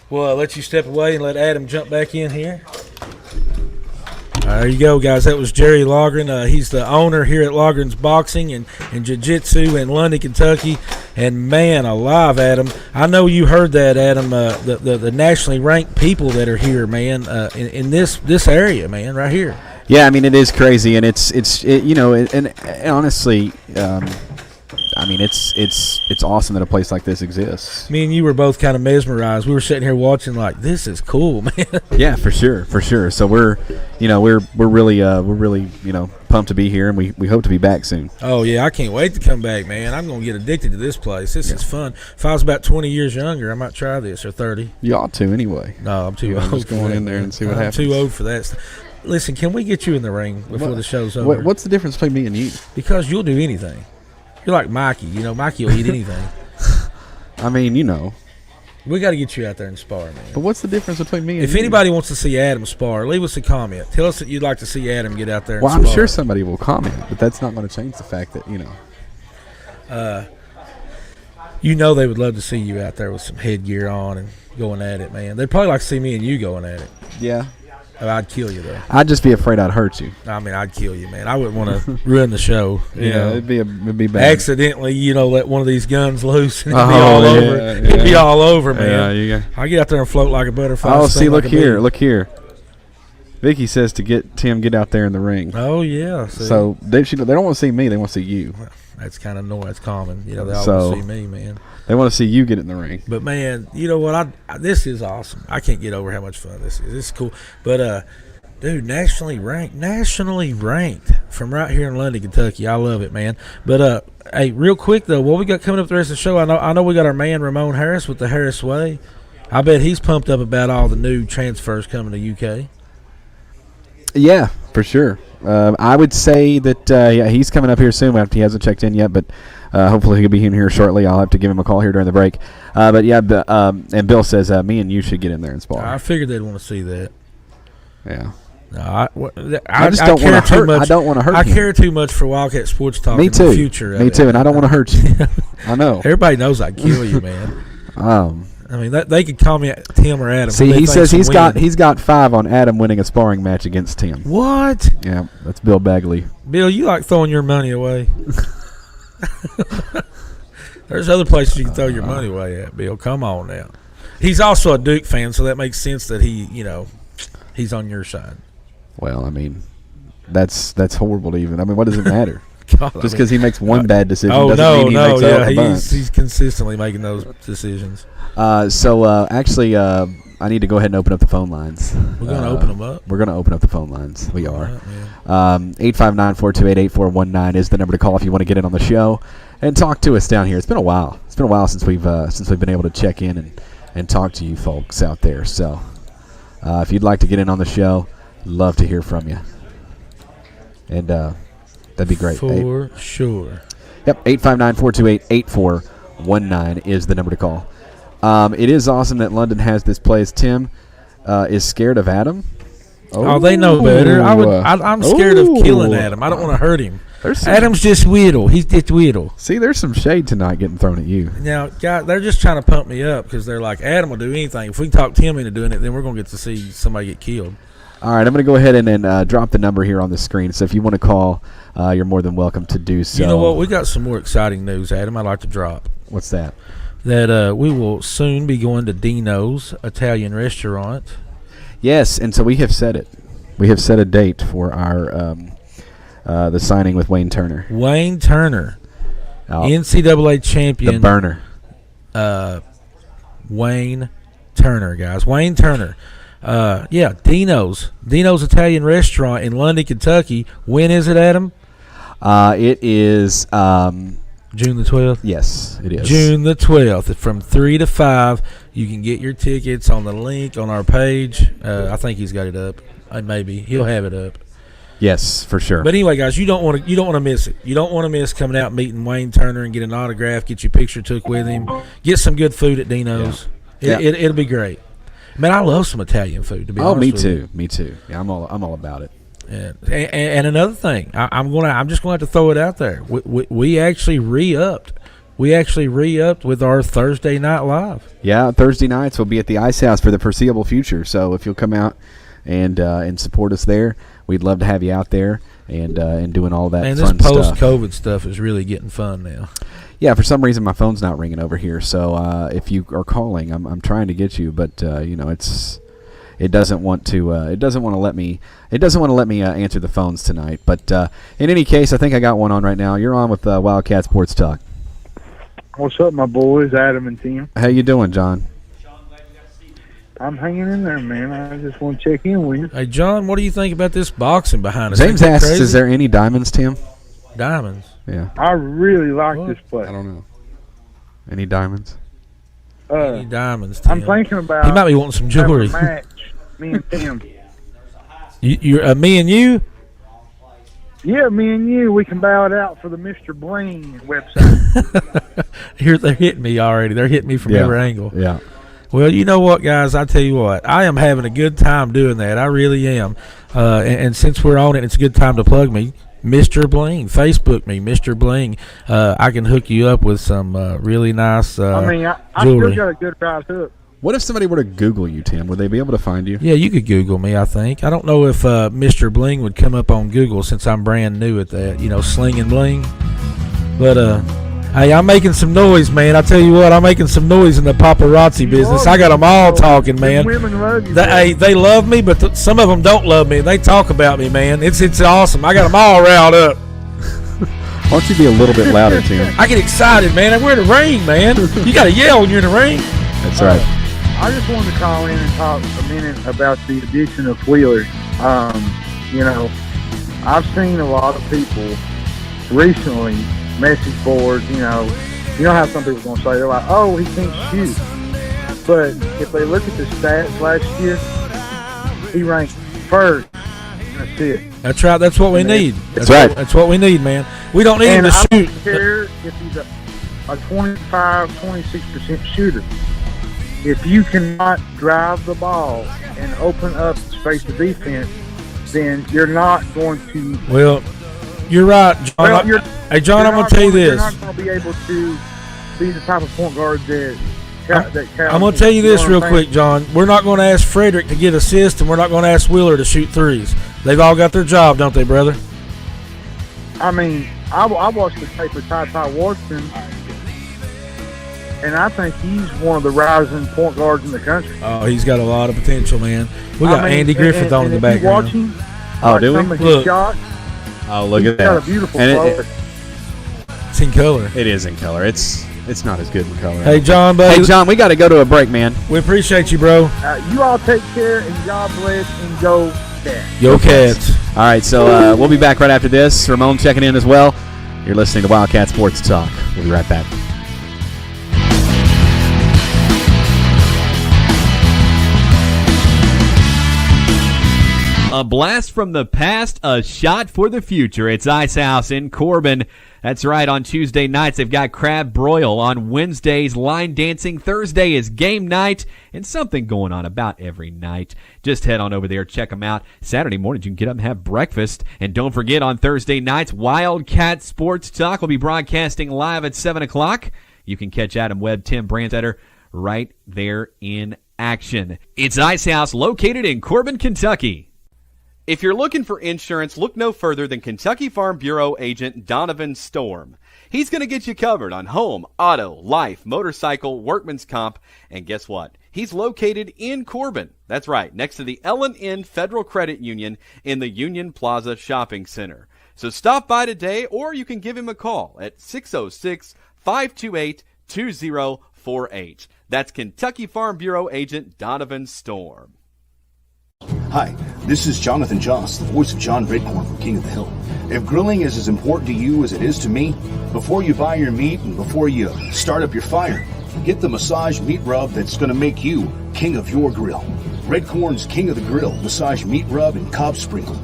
well, I'll let you step away and let Adam jump back in here. There you go, guys. That was Jerry Loughran. He's the owner here at Loughran's Boxing and Jiu-Jitsu in London, Kentucky. And, man, alive, Adam. I know you heard that, Adam, the nationally ranked people that are here, man, in this area, man, right here. Yeah, I mean, it is crazy, and it's honestly, I mean, it's awesome that a place like this exists. Me and you were both kind of mesmerized. We were sitting here watching like, this is cool, man. Yeah, for sure. So we're really pumped to be here, and we hope to be back soon. Oh yeah, I can't wait to come back, man. I'm gonna get addicted to this place. This is fun. If I was about 20 years younger, I might try this, or 30. You ought to anyway. No, I'm too old. Just going in there and see what happens. I'm too old for that. Listen, can we get you in the ring before the show's over? What's the difference between me and you? Because you'll do anything. You're like Mikey. You know, Mikey will eat anything. I mean, you know. We got to get you out there and spar, man. But what's the difference between me and If you? anybody wants to see Adam spar, leave us a comment. Tell us that you'd like to see Adam get out there and Well, spar. I'm sure somebody will comment, but that's not going to change the fact that, You know they would love to see you out there with some headgear on and going at it, man. They'd probably like to see me and you going at it. Yeah. I'd kill you, though. I'd just be afraid I'd hurt you. I mean, I'd kill you, man. I wouldn't want to ruin the show. You know. it'd be bad. Accidentally, let one of these guns loose and it'd be all over. Yeah. It'd be all over, man. Yeah, I get out there and float like a butterfly. Oh, see, look here. Vicky says to get out there in the ring. Oh, yeah. See? So they don't want to see me. They want to see you. That's kind of that's common. They all want to see me, man. They want to see you get in the ring. But, man, you know what? This is awesome. I can't get over how much fun this is. This is cool. But, dude, nationally ranked from right here in London, Kentucky. I love it, man. But, hey, real quick, though, what we got coming up the rest of the show, I know we got our man Ramon Harris with the Harris Way. I bet he's pumped up about all the new transfers coming to UK. Yeah, for sure. I would say that he's coming up here soon. After he hasn't checked in yet, but hopefully he'll be in here shortly. I'll have to give him a call here during the break. And Bill says me and you should get in there and spar. I figured they'd want to see that. Yeah. No, I just don't want to hurt. I don't want to hurt. I care too much for Wildcat Sports Talk. Me too. In the future. Me too. And I don't want to hurt you. I know. Everybody knows I'd kill you, man. I mean, they could call me Tim or Adam. See, he says he's got 5 on Adam winning a sparring match against Tim. What? Yeah, that's Bill Bagley. Bill, you like throwing your money away. There's other places you can throw your money away at, Bill. Come on now. He's also a Duke fan, so that makes sense that he's on your side. Well, I mean, that's horrible to even. I mean, what does it matter? God, just because he makes one bad decision doesn't mean he makes a bunch. He's consistently making those decisions. Actually, I need to go ahead and open up the phone lines. We're going to open them up? We're going to open up the phone lines. We are. 859-428-8419 is the number to call if you want to get in on the show and talk to us down here. It's been a while. It's been a while since we've been able to check in and talk to you folks out there. So if you'd like to get in on the show, love to hear from you. And that'd be great. For sure. Yep, 859-428-8419 is the number to call. It is awesome that London has this place. Tim is scared of Adam. Oh, they know better. I'm scared of killing Adam. I don't want to hurt him. Adam's just weirdo. He's just weirdo. See, there's some shade tonight getting thrown at you. Now, guys, they're just trying to pump me up because they're like, Adam will do anything. If we can talk Tim into doing it, then we're going to get to see somebody get killed. All right, I'm going to go ahead and drop the number here on the screen. So if you want to call, you're more than welcome to do so. You know what? We got some more exciting news, Adam, I'd like to drop. What's that? That we will soon be going to Dino's Italian restaurant. Yes, and so we have set it. We have set a date for our the signing with Wayne Turner. Wayne Turner, NCAA champion. The burner. Wayne Turner, guys. Wayne Turner. Dino's Italian restaurant in London, Kentucky. When is it, Adam? It is June the 12th? Yes, it is. June the 12th from 3 to 5. You can get your tickets on the link on our page. I think he's got it up. Maybe. He'll have it up. Yes, for sure. But anyway, guys, you don't want to miss it. You don't want to miss coming out, meeting Wayne Turner and get an autograph, get your picture took with him, get some good food at Dino's. Yeah. It'll be great. Man, I love some Italian food, to be honest with you. Me too. Yeah, I'm all about it. And another thing, I'm just going to have to throw it out there. We actually re-upped. We actually re-upped with our Thursday Night Live. Yeah, Thursday nights we'll be at the Ice House for the foreseeable future. So if you'll come out and support us there, we'd love to have you out there and doing all that fun stuff. And this post-COVID stuff is really getting fun now. Yeah, for some reason my phone's not ringing over here. So if you are calling, I'm trying to get you, but it doesn't want to let me answer the phones tonight. But in any case, I think I got one on right now. You're on with Wildcat Sports Talk. What's up, my boys, Adam and Tim? How you doing, John? I'm hanging in there, man. I just want to check in with you. Hey, John, what do you think about this boxing behind us? James asks, is there any diamonds, Tim? Diamonds? Yeah. I really like this place. I don't know. Any diamonds? Any diamonds, Tim? I'm thinking about he might be wanting some jewelry. Match, me and Tim. Me and you? Yeah, me and you, we can bow it out for the Mr. Bling website. They're hitting me already. They're hitting me from every angle. Yeah. Well, you know what, guys? I tell you what, I am having a good time doing that. I really am. And since we're on it, it's a good time to plug me. Mr. Bling. Facebook me, Mr. Bling. I can hook you up with some really nice I jewelry. still got a good right hook. What if somebody were to Google you, Tim? Would they be able to find you? Yeah, you could Google me, I think. I don't know if Mr. Bling would come up on Google since I'm brand new at that, Sling and Bling. But, hey, I'm making some noise, man. I tell you what, I'm making some noise in the paparazzi business. I got them all talking, man. Women love you. They love me, but some of them don't love me. They talk about me, man. It's awesome. I got them all riled up. Why don't you be a little bit louder, Tim? I get excited, man. We're in the ring, man. You got to yell when you're in the ring. That's right. I just wanted to call in and talk a minute about the addition of wheelers. I've seen a lot of people recently, message boards, you know how some people are going to say, they're like, oh, he can't shoot. But if they look at the stats last year, he ranked first. That's it. That's right. That's what we need. That's right. That's what we need, man. We don't need him to shoot. I don't care if he's a 25, 26% shooter. If you cannot drive the ball and open up space of defense, then you're not going to. Well, you're right, John. Hey, John, I'm going to tell you this. You're not going to be able to be the type of point guard that I'm going to tell you this real quick, John. We're not going to ask Frederick to get assists, and we're not going to ask Wheeler to shoot threes. They've all got their job, don't they, brother? I mean, I watched the tape of Ty Watson, and I think he's one of the rising point guards in the country. Oh, he's got a lot of potential, man. We got Andy Griffith on in the background. Him, do we? Look. Shots, look at that. Got a beautiful flow. It's in color. It is in color. It's not as good in color. Hey, John, buddy. Hey, John, we got to go to a break, man. We appreciate you, bro. You all take care, and God bless, and go Cats. Go Cats. All right, so we'll be back right after this. Ramon checking in as well. You're listening to Wildcat Sports Talk. We'll be right back. A blast from the past, a shot for the future. It's Ice House in Corbin. That's right, on Tuesday nights they've got crab broil. On Wednesdays, line dancing. Thursday is game night, and something going on about every night. Just head on over there, check them out. Saturday mornings you can get up and have breakfast. And don't forget, on Thursday nights, Wildcat Sports Talk will be broadcasting live at 7 o'clock. You can catch Adam Webb, Tim Brandstetter right there in action. It's Ice House, located in Corbin, Kentucky. If you're looking for insurance, look no further than Kentucky Farm Bureau agent Donovan Storm. He's going to get you covered on home, auto, life, motorcycle, workman's comp, and guess what? He's located in Corbin. That's right, next to the L&N Federal Credit Union in the Union Plaza Shopping Center. So stop by today, or you can give him a call at 606-528-2048. That's Kentucky Farm Bureau agent Donovan Storm. Hi, this is Jonathan Joss, the voice of John Redcorn from King of the Hill. If grilling is as important to you as it is to me, before you buy your meat and before you start up your fire, get the massage meat rub that's going to make you king of your grill. Redcorn's King of the Grill massage meat rub and Cobb sprinkle.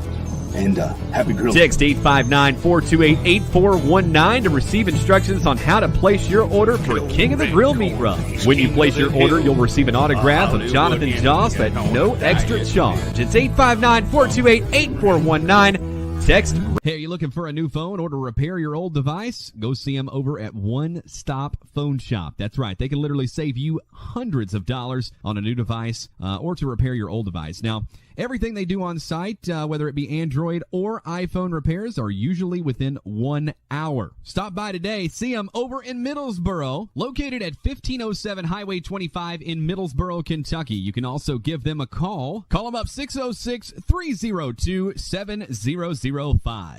And happy grilling. Text 859-428-8419 to receive instructions on how to place your order for King of the Grill meat rub. When you place your order, you'll receive an autograph of Jonathan Joss at no extra charge. It's 859-428-8419. Text. Hey, are you looking for a new phone or to repair your old device? Go see them over at One Stop Phone Shop. That's right. They can literally save you hundreds of dollars on a new device or to repair your old device. Now, everything they do on site, whether it be Android or iPhone repairs, are usually within 1 hour. Stop by today. See them over in Middlesboro, located at 1507 Highway 25 in Middlesboro, Kentucky. You can also give them a call. Call them up 606-302-7005.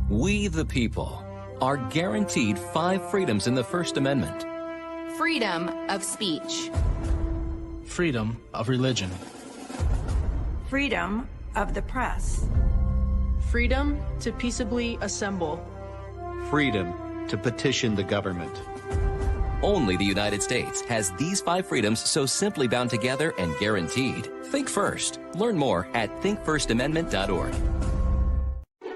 We, the people, are guaranteed 5 freedoms in the First Amendment. Freedom of speech. Freedom of religion. Freedom of the press. Freedom to peaceably assemble. Freedom to petition the government. only the United States, has these 5 freedoms so simply bound together and guaranteed. Think first. Learn more at thinkfirstamendment.org.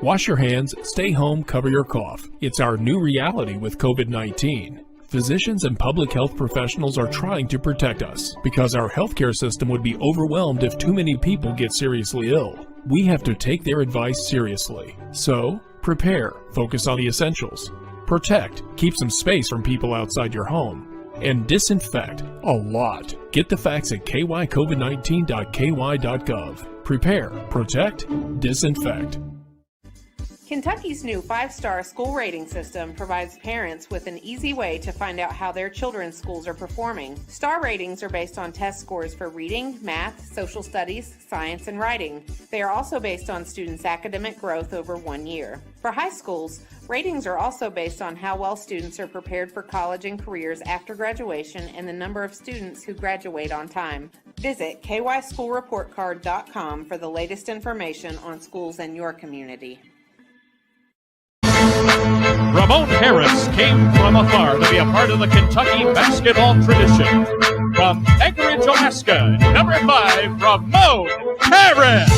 Wash your hands, stay home, cover your cough. It's our new reality with COVID-19. Physicians and public health professionals are trying to protect us because our healthcare system would be overwhelmed if too many people get seriously ill. We have to take their advice seriously. So, prepare, focus on the essentials. Protect, keep some space from people outside your home. And disinfect, a lot. Get the facts at kycovid19.ky.gov. Prepare, protect, disinfect. Kentucky's new 5-star school rating system provides parents with an easy way to find out how their children's schools are performing. Star ratings are based on test scores for reading, math, social studies, science, and writing. They are also based on students' academic growth over 1 year. For high schools, ratings are also based on how well students are prepared for college and careers after graduation and the number of students who graduate on time. Visit kyschoolreportcard.com for the latest information on schools in your community. Ramon Harris came from afar to be a part of the Kentucky basketball tradition. From Anchorage, Alaska, number 5, Ramon Harris.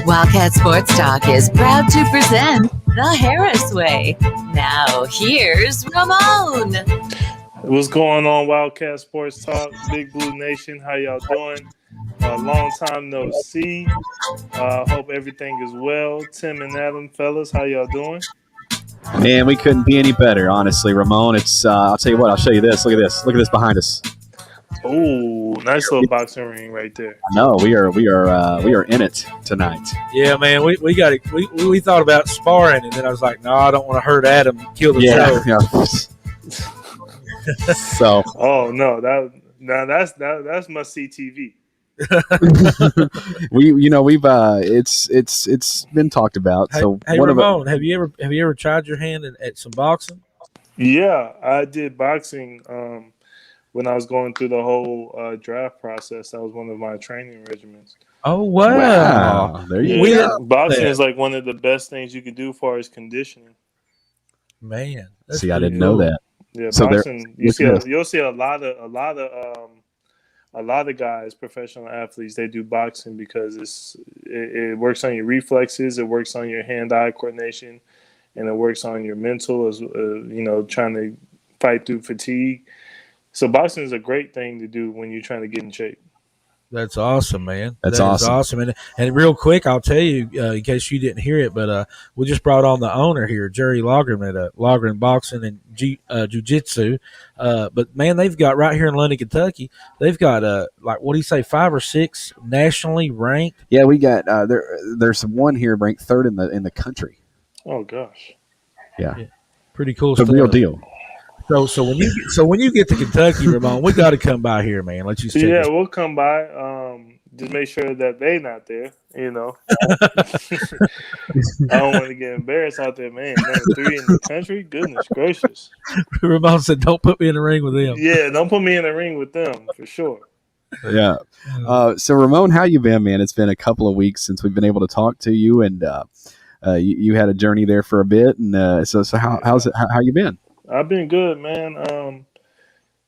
Wildcat Sports Talk is proud to present The Harris Way. Now, here's Ramon. What's going on, Wildcat Sports Talk, Big Blue Nation? How y'all doing? Long time no see. Hope everything is well. Tim and Adam, fellas, how y'all doing? Man, we couldn't be any better, honestly, Ramon. It's I'll tell you what. I'll show you this. Look at this. Look at this behind us. Ooh, nice little boxing ring right there. No, we are in it tonight. Yeah, man. We got it. We thought about sparring, and then I was like, no, I don't want to hurt Adam and kill the show. Yeah. So. Oh no, that's must see TV. It's been talked about. Hey Ramon, have you ever tried your hand at some boxing? Yeah, I did boxing when I was going through the whole draft process. That was one of my training regimens. Oh wow! There you go. Boxing is like one of the best things you can do as far as conditioning. Man, see, I didn't know that. Yeah, so boxing. You'll see a lot of guys, professional athletes, they do boxing because it works on your reflexes, it works on your hand-eye coordination, and it works on your mental as trying to fight through fatigue. So boxing is a great thing to do when you're trying to get in shape. That's awesome, man. That's awesome. And real quick, I'll tell you, in case you didn't hear it, but we just brought on the owner here, Jerry Loughran at Loughran Boxing and Jiu-Jitsu. But, man, they've got right here in London, Kentucky, they've got, 5 or 6 nationally ranked? Yeah, we got there's one here ranked 3rd in the country. Oh, gosh. Yeah. Pretty cool stuff. It's a real deal. So when you get to Kentucky, Ramon, we got to come by here, man. Let's just check we'll come by. Just make sure that they not there. I don't want to get embarrassed out there, man. Number 3 in the country. Goodness gracious. Ramon said, "Don't put me in the ring with them." Yeah, don't put me in the ring with them for sure. Yeah. So Ramon, how you been, man? It's been a couple of weeks since we've been able to talk to you, and you had a journey there for a bit, and so how's it? How you been? I've been good, man.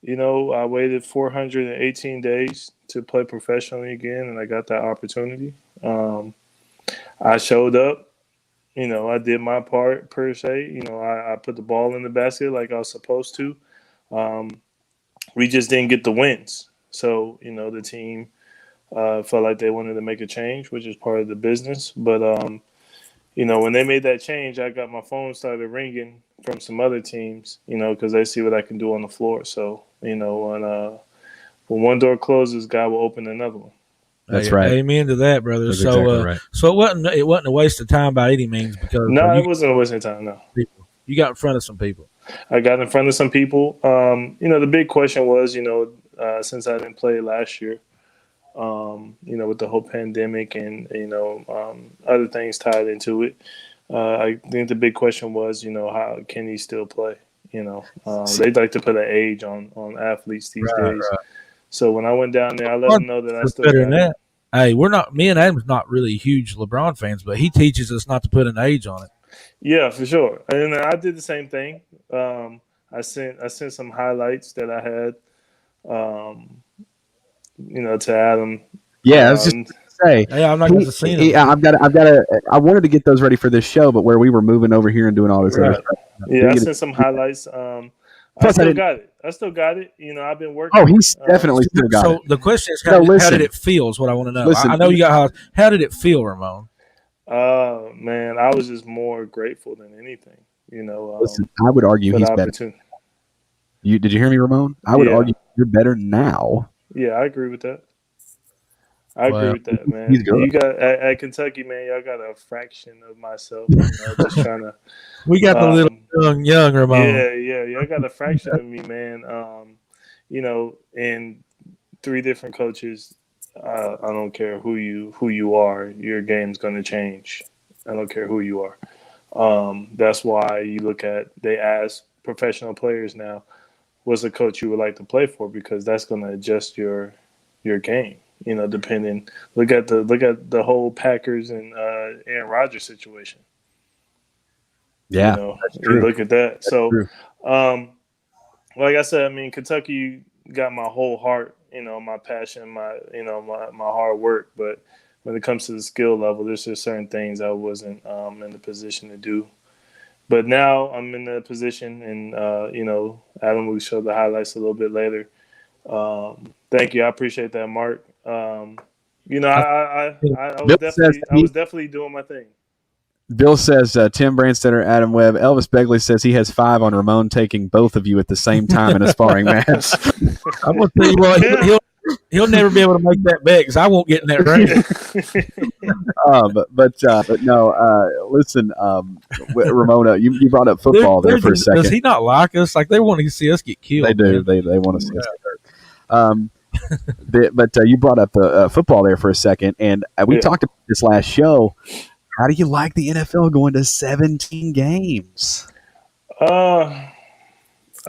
I waited 418 days to play professionally again, and I got that opportunity. I showed up. I did my part, per se. I put the ball in the basket like I was supposed to. We just didn't get the wins. So, the team felt like they wanted to make a change, which is part of the business. But, when they made that change, I got my phone started ringing from some other teams, because they see what I can do on the floor. So, when one door closes, God will open another one. That's right. Amen to that, brother. That's so, exactly right. So it wasn't a waste of time by any means, because it wasn't a waste of time. No, you got in front of some people. I got in front of some people. The big question was, since I didn't play last year, with the whole pandemic and other things tied into it, I think the big question was, how can he still play? They'd like to put an age on athletes these days. Right. So when I went down there, I let them know that I still got it. Hey, me and Adam's not really huge LeBron fans, but he teaches us not to put an age on it. Yeah, for sure. And I did the same thing. I I sent some highlights that I had, to Adam. Yeah, I was just say. Hey, I'm not going to see them. I wanted to get those ready for this show, but where we were moving over here and doing all this other stuff. Yeah, I sent some highlights. I still got it. I've been working. Oh, he's definitely still got it. So the question is, how did it feel? Is what I want to know. I know you got how did it feel, Ramon? Man, I was just more grateful than anything. Listen, I would argue he's better. Did you hear me, Ramon? I would argue you're better now. Yeah, I agree with that. I agree with that, man. You got at Kentucky, man. Y'all got a fraction of myself. Just trying to. We got the little young Ramon. Yeah. Y'all got a fraction of me, man. And 3 different coaches. I don't care who you are. Your game's going to change. I don't care who you are. That's why you they ask professional players now, what's a coach you would like to play for? Because that's going to adjust your game. Depending. Look at the whole Packers and Aaron Rodgers situation. Yeah, that's true. Look at that. That's so, true. Like I said, Kentucky got my whole heart. My passion, my hard work. But when it comes to the skill level, there's just certain things I wasn't in the position to do. But now I'm in the position, and Adam will show the highlights a little bit later. Thank you. I appreciate that, Mark. I was definitely doing my thing. Bill says Tim Brandstetter, Adam Webb. Elvis Begley says he has 5 on Ramon taking both of you at the same time in a sparring match. I'm gonna tell you what, he'll never be able to make that bet because I won't get in that range. But no. Listen, Ramona, you brought up football there for a second. Does he not like us? Like they want to see us get killed. They do. Man. They want to see us get hurt. But you brought up football there for a second, and we talked about this last show. How do you like the NFL going to 17 games? I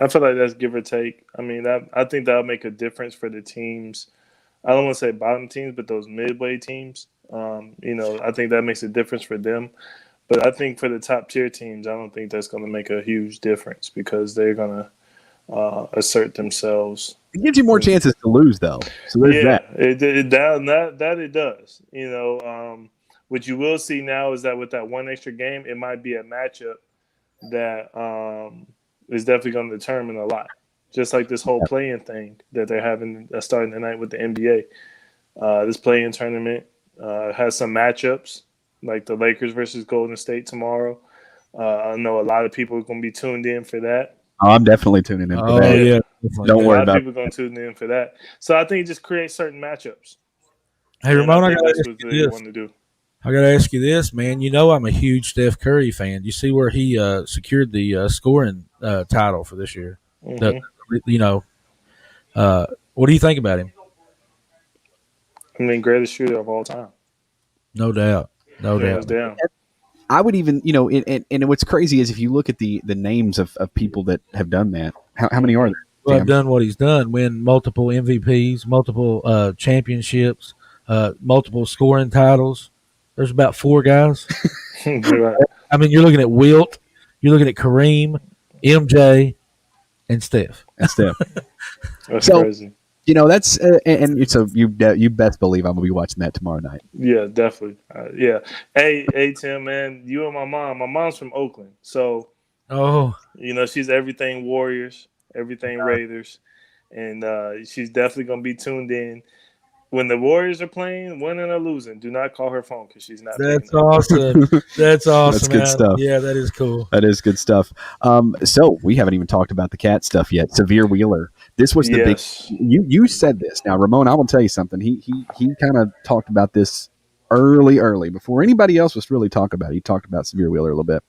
feel like that's give or take. I think that'll make a difference for the teams. I don't want to say bottom teams, but those midway teams. I think that makes a difference for them. But I think for the top tier teams, I don't think that's going to make a huge difference because they're going to assert themselves. It gives you more chances to lose, though. So there's that. It does. What you will see now is that with that one extra game, it might be a matchup that is definitely going to determine a lot. Just like this whole play-in thing that they're having starting tonight with the NBA. This play-in tournament has some matchups, like the Lakers versus Golden State tomorrow. I know a lot of people are going to be tuned in for that. Oh, I'm definitely tuning in for that. Yeah. Don't worry about it. A lot of people are going to tune in for that. So I think it just creates certain matchups. Hey, Ramon, I got to ask you this, man. I'm a huge Steph Curry fan. You see where he secured the scoring title for this year? Mm-hmm. What do you think about him? Greatest shooter of all time. No doubt. Down. I would even, and what's crazy is if you look at the names of people that have done that, how many are there? Well, have done what he's done, win multiple MVPs, multiple championships, multiple scoring titles. There's about 4 guys. Right. You're looking at Wilt, you're looking at Kareem, MJ, and Steph. That's crazy. That's and so you best believe I'm gonna be watching that tomorrow night. Yeah, definitely. Yeah. Hey, Tim, man, you and my mom. My mom's from Oakland, so she's everything Warriors, everything Raiders, and she's definitely gonna be tuned in. When the Warriors are playing, winning or losing, do not call her phone because she's not. That's awesome. That's awesome. That's good stuff. Yeah, that is cool. That is good stuff. So we haven't even talked about the cat stuff yet. Severe Wheeler. This was the big. You said this. Now, Ramon, I will tell you something. He kind of talked about this early before anybody else was really talking about it. He talked about Severe Wheeler a little bit.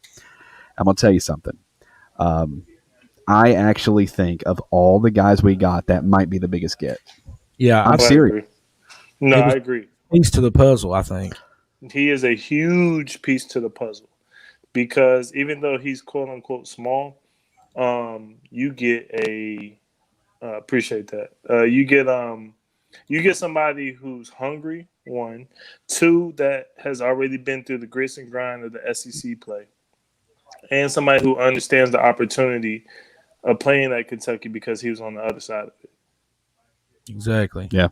I'm gonna tell you something. I actually think of all the guys we got, that might be the biggest get. Yeah, I'm serious. No, I agree. Piece to the puzzle, I think. He is a huge piece to the puzzle because even though he's quote unquote small, you get appreciate that. You get somebody who's hungry, 1, 2, that has already been through the grits and grind of the SEC play, and somebody who understands the opportunity of playing at Kentucky because he was on the other side of it. Exactly. Yeah.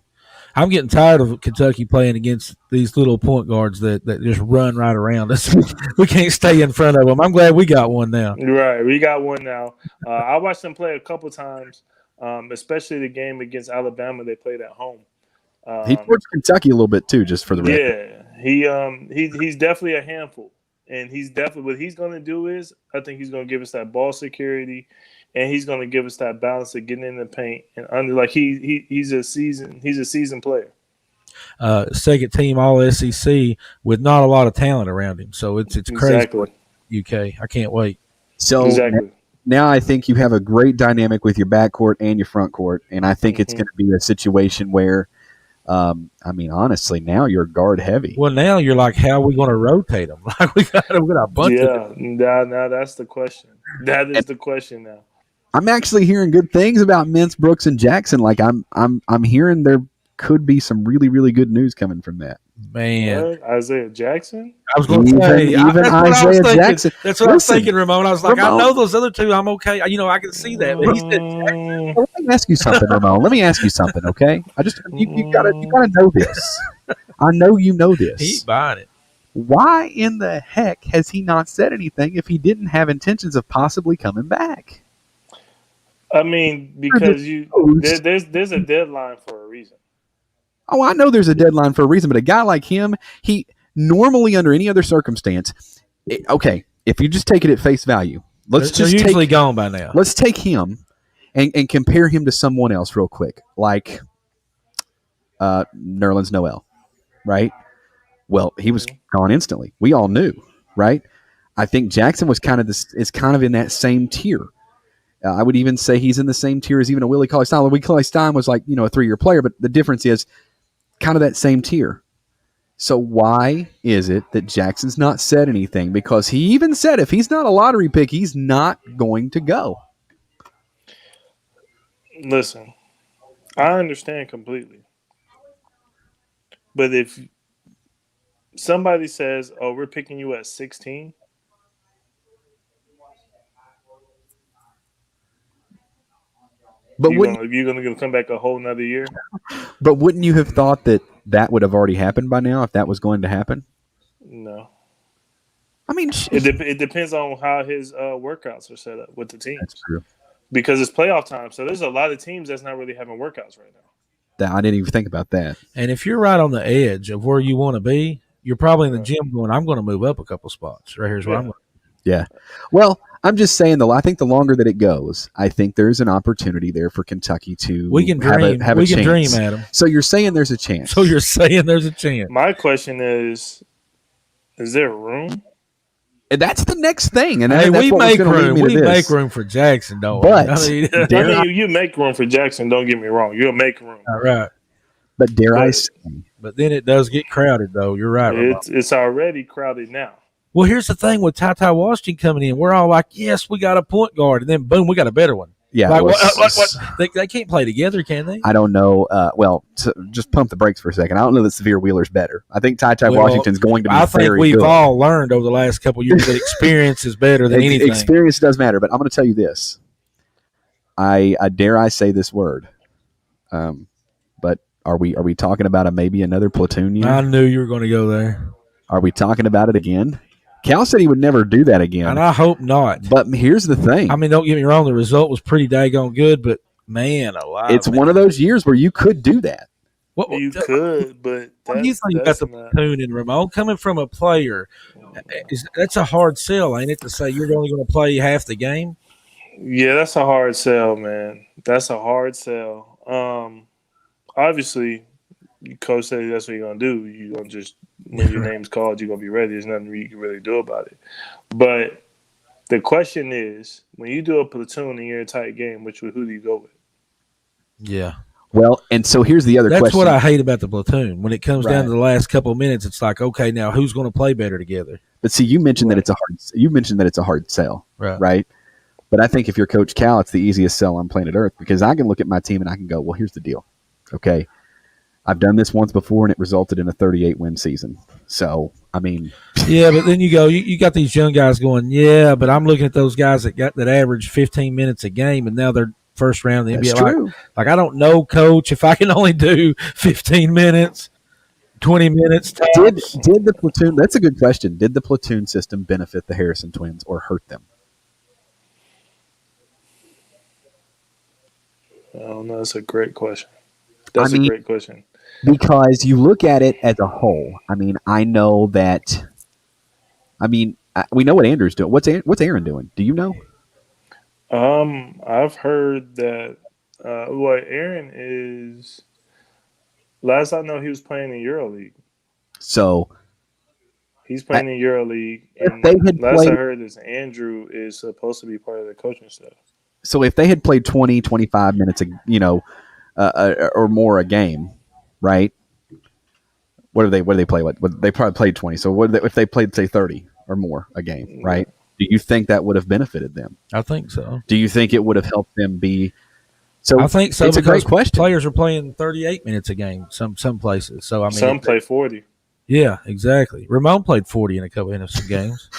I'm getting tired of Kentucky playing against these little point guards that just run right around us. We can't stay in front of them. I'm glad we got one now. Right, we got one now. I watched them play a couple times, especially the game against Alabama. They played at home. He torched Kentucky a little bit too, just for the record. Yeah, he's definitely a handful, and he's definitely what he's going to do is I think he's going to give us that ball security, and he's going to give us that balance of getting in the paint and under. Like he's a seasoned player. Second team All SEC with not a lot of talent around him, so it's crazy. Exactly. UK, I can't wait. So now I think you have a great dynamic with your backcourt and your front court, and I think it's going to be a situation where, honestly, now you're guard heavy. Well, now you're like, how are we going to rotate them? Like we got a bunch. Yeah, now that's the question. That is the question now. I'm actually hearing good things about Mintz, Brooks, and Jackson. Like I'm hearing there could be some really, really good news coming from that. Man, what? Isaiah Jackson? I was going to say even Isaiah Jackson. That's what I was thinking, Ramon. I was like, Ramon, I know those other two. I'm okay. I can see that. But he said Jackson. Let me ask you something, Ramon. Let me ask you something, okay? You gotta know this. I know you know this. He's buying it. Why in the heck has he not said anything if he didn't have intentions of possibly coming back? I mean, because there's a deadline for a reason. Oh, I know there's a deadline for a reason, but a guy like him, he normally under any other circumstance, okay, if you just take it at face value, they're usually gone by now. Let's take him and compare him to someone else real quick, like Nerlens Noel, right? Well, he was gone instantly. We all knew, right? I think Jackson was is kind of in that same tier. I would even say he's in the same tier as even a Willie Cauley-Stein. Willie Cauley-Stein was like, a 3-year player, but the difference is kind of that same tier. So why is it that Jackson's not said anything? Because he even said if he's not a lottery pick, he's not going to go. Listen, I understand completely. But if somebody says, oh, we're picking you at 16, but you're going to come back a whole nother year? But wouldn't you have thought that would have already happened by now if that was going to happen? No. I mean, it depends on how his workouts are set up with the teams. That's true. Because it's playoff time, so there's a lot of teams that's not really having workouts right now. I didn't even think about that. And if you're right on the edge of where you want to be, you're probably in the gym going, I'm going to move up a couple spots. Right here's where I'm going. Yeah. Well, I'm just saying, I think the longer that it goes, I think there's an opportunity there for Kentucky to we can dream. have we a can chance. dream, Adam. So you're saying there's a chance. My question is there room? And that's the next thing. And hey, that's we what make room. We make room for Jackson, don't we? But you make room for Jackson. Don't get me wrong. You'll make room. All right. But dare I say? But then it does get crowded, though. You're right. It's already crowded now. Well, here's the thing with Ty Washington coming in. We're all like, yes, we got a point guard. And then, boom, we got a better one. Yeah. Like, what? They can't play together, can they? I don't know. Just pump the brakes for a second. I don't know that Severe Wheeler's better. I think Ty Washington's going to be very good. I think we've all learned over the last couple of years that experience is better than anything. Experience does matter, but I'm going to tell you this. I dare I say this word. But are we talking about maybe another platoon year? I knew you were going to go there. Are we talking about it again? Cal said he would never do that again. And I hope not. But here's the thing. I mean, don't get me wrong. The result was pretty daggone good, but, man, alive. It's one of those years where you could do that. You could, but you think about the platoon in Ramon coming from a player. That's a hard sell, ain't it, to say you're only going to play half the game? Yeah, that's a hard sell, man. That's a hard sell. Obviously, coach said that's what you're going to do. You're going to just, when your name's called, you're going to be ready. There's nothing you can really do about it. But the question is, when you do a platoon and you're in a tight game, who do you go with? Yeah. Well, and so here's the other question. That's what I hate about the platoon. When it comes down to the last couple of minutes, it's like, okay, now who's going to play better together? But see, you mentioned that it's a hard sell, right? But I think if you're Coach Cal, it's the easiest sell on planet Earth because I can look at my team and I can go, well, here's the deal. Okay. I've done this once before, and it resulted in a 38-win season. So, I mean, yeah, but then you got these young guys going, yeah, but I'm looking at those guys that average 15 minutes a game, and now they're first round of the NBA. true. Like, I don't know, Coach, if I can only do 15 minutes, 20 minutes. Did the platoon? That's a good question. Did the platoon system benefit the Harrison twins or hurt them? I don't know. That's a great question. That's a great question. Because you look at it as a whole. I mean, I know that. I mean, we know what Andrew's doing. What's Aaron doing? Do you know? I've heard that. Aaron is. Last I know, he was playing in EuroLeague. So. He's playing in EuroLeague. I heard is Andrew is supposed to be part of the coaching staff. So if they had played 20, 25 minutes, or more a game, right? What do they play? What they probably played 20. So if they played, say, 30 or more a game, right? Do you think that would have benefited them? I think so. Do you think it would have helped them be? So I think so. It's a great question. Players are playing 38 minutes a game. Some places. So I mean, some play 40. Yeah, exactly. Ramon played 40 in a couple of games.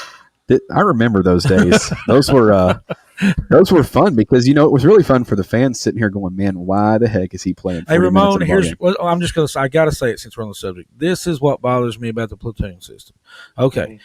I remember those days. Those were fun because it was really fun for the fans sitting here going, "Man, why the heck is he playing?" Hey, Ramon, I'm just going to say, I got to say it since we're on the subject. This is what bothers me about the platoon system. Okay,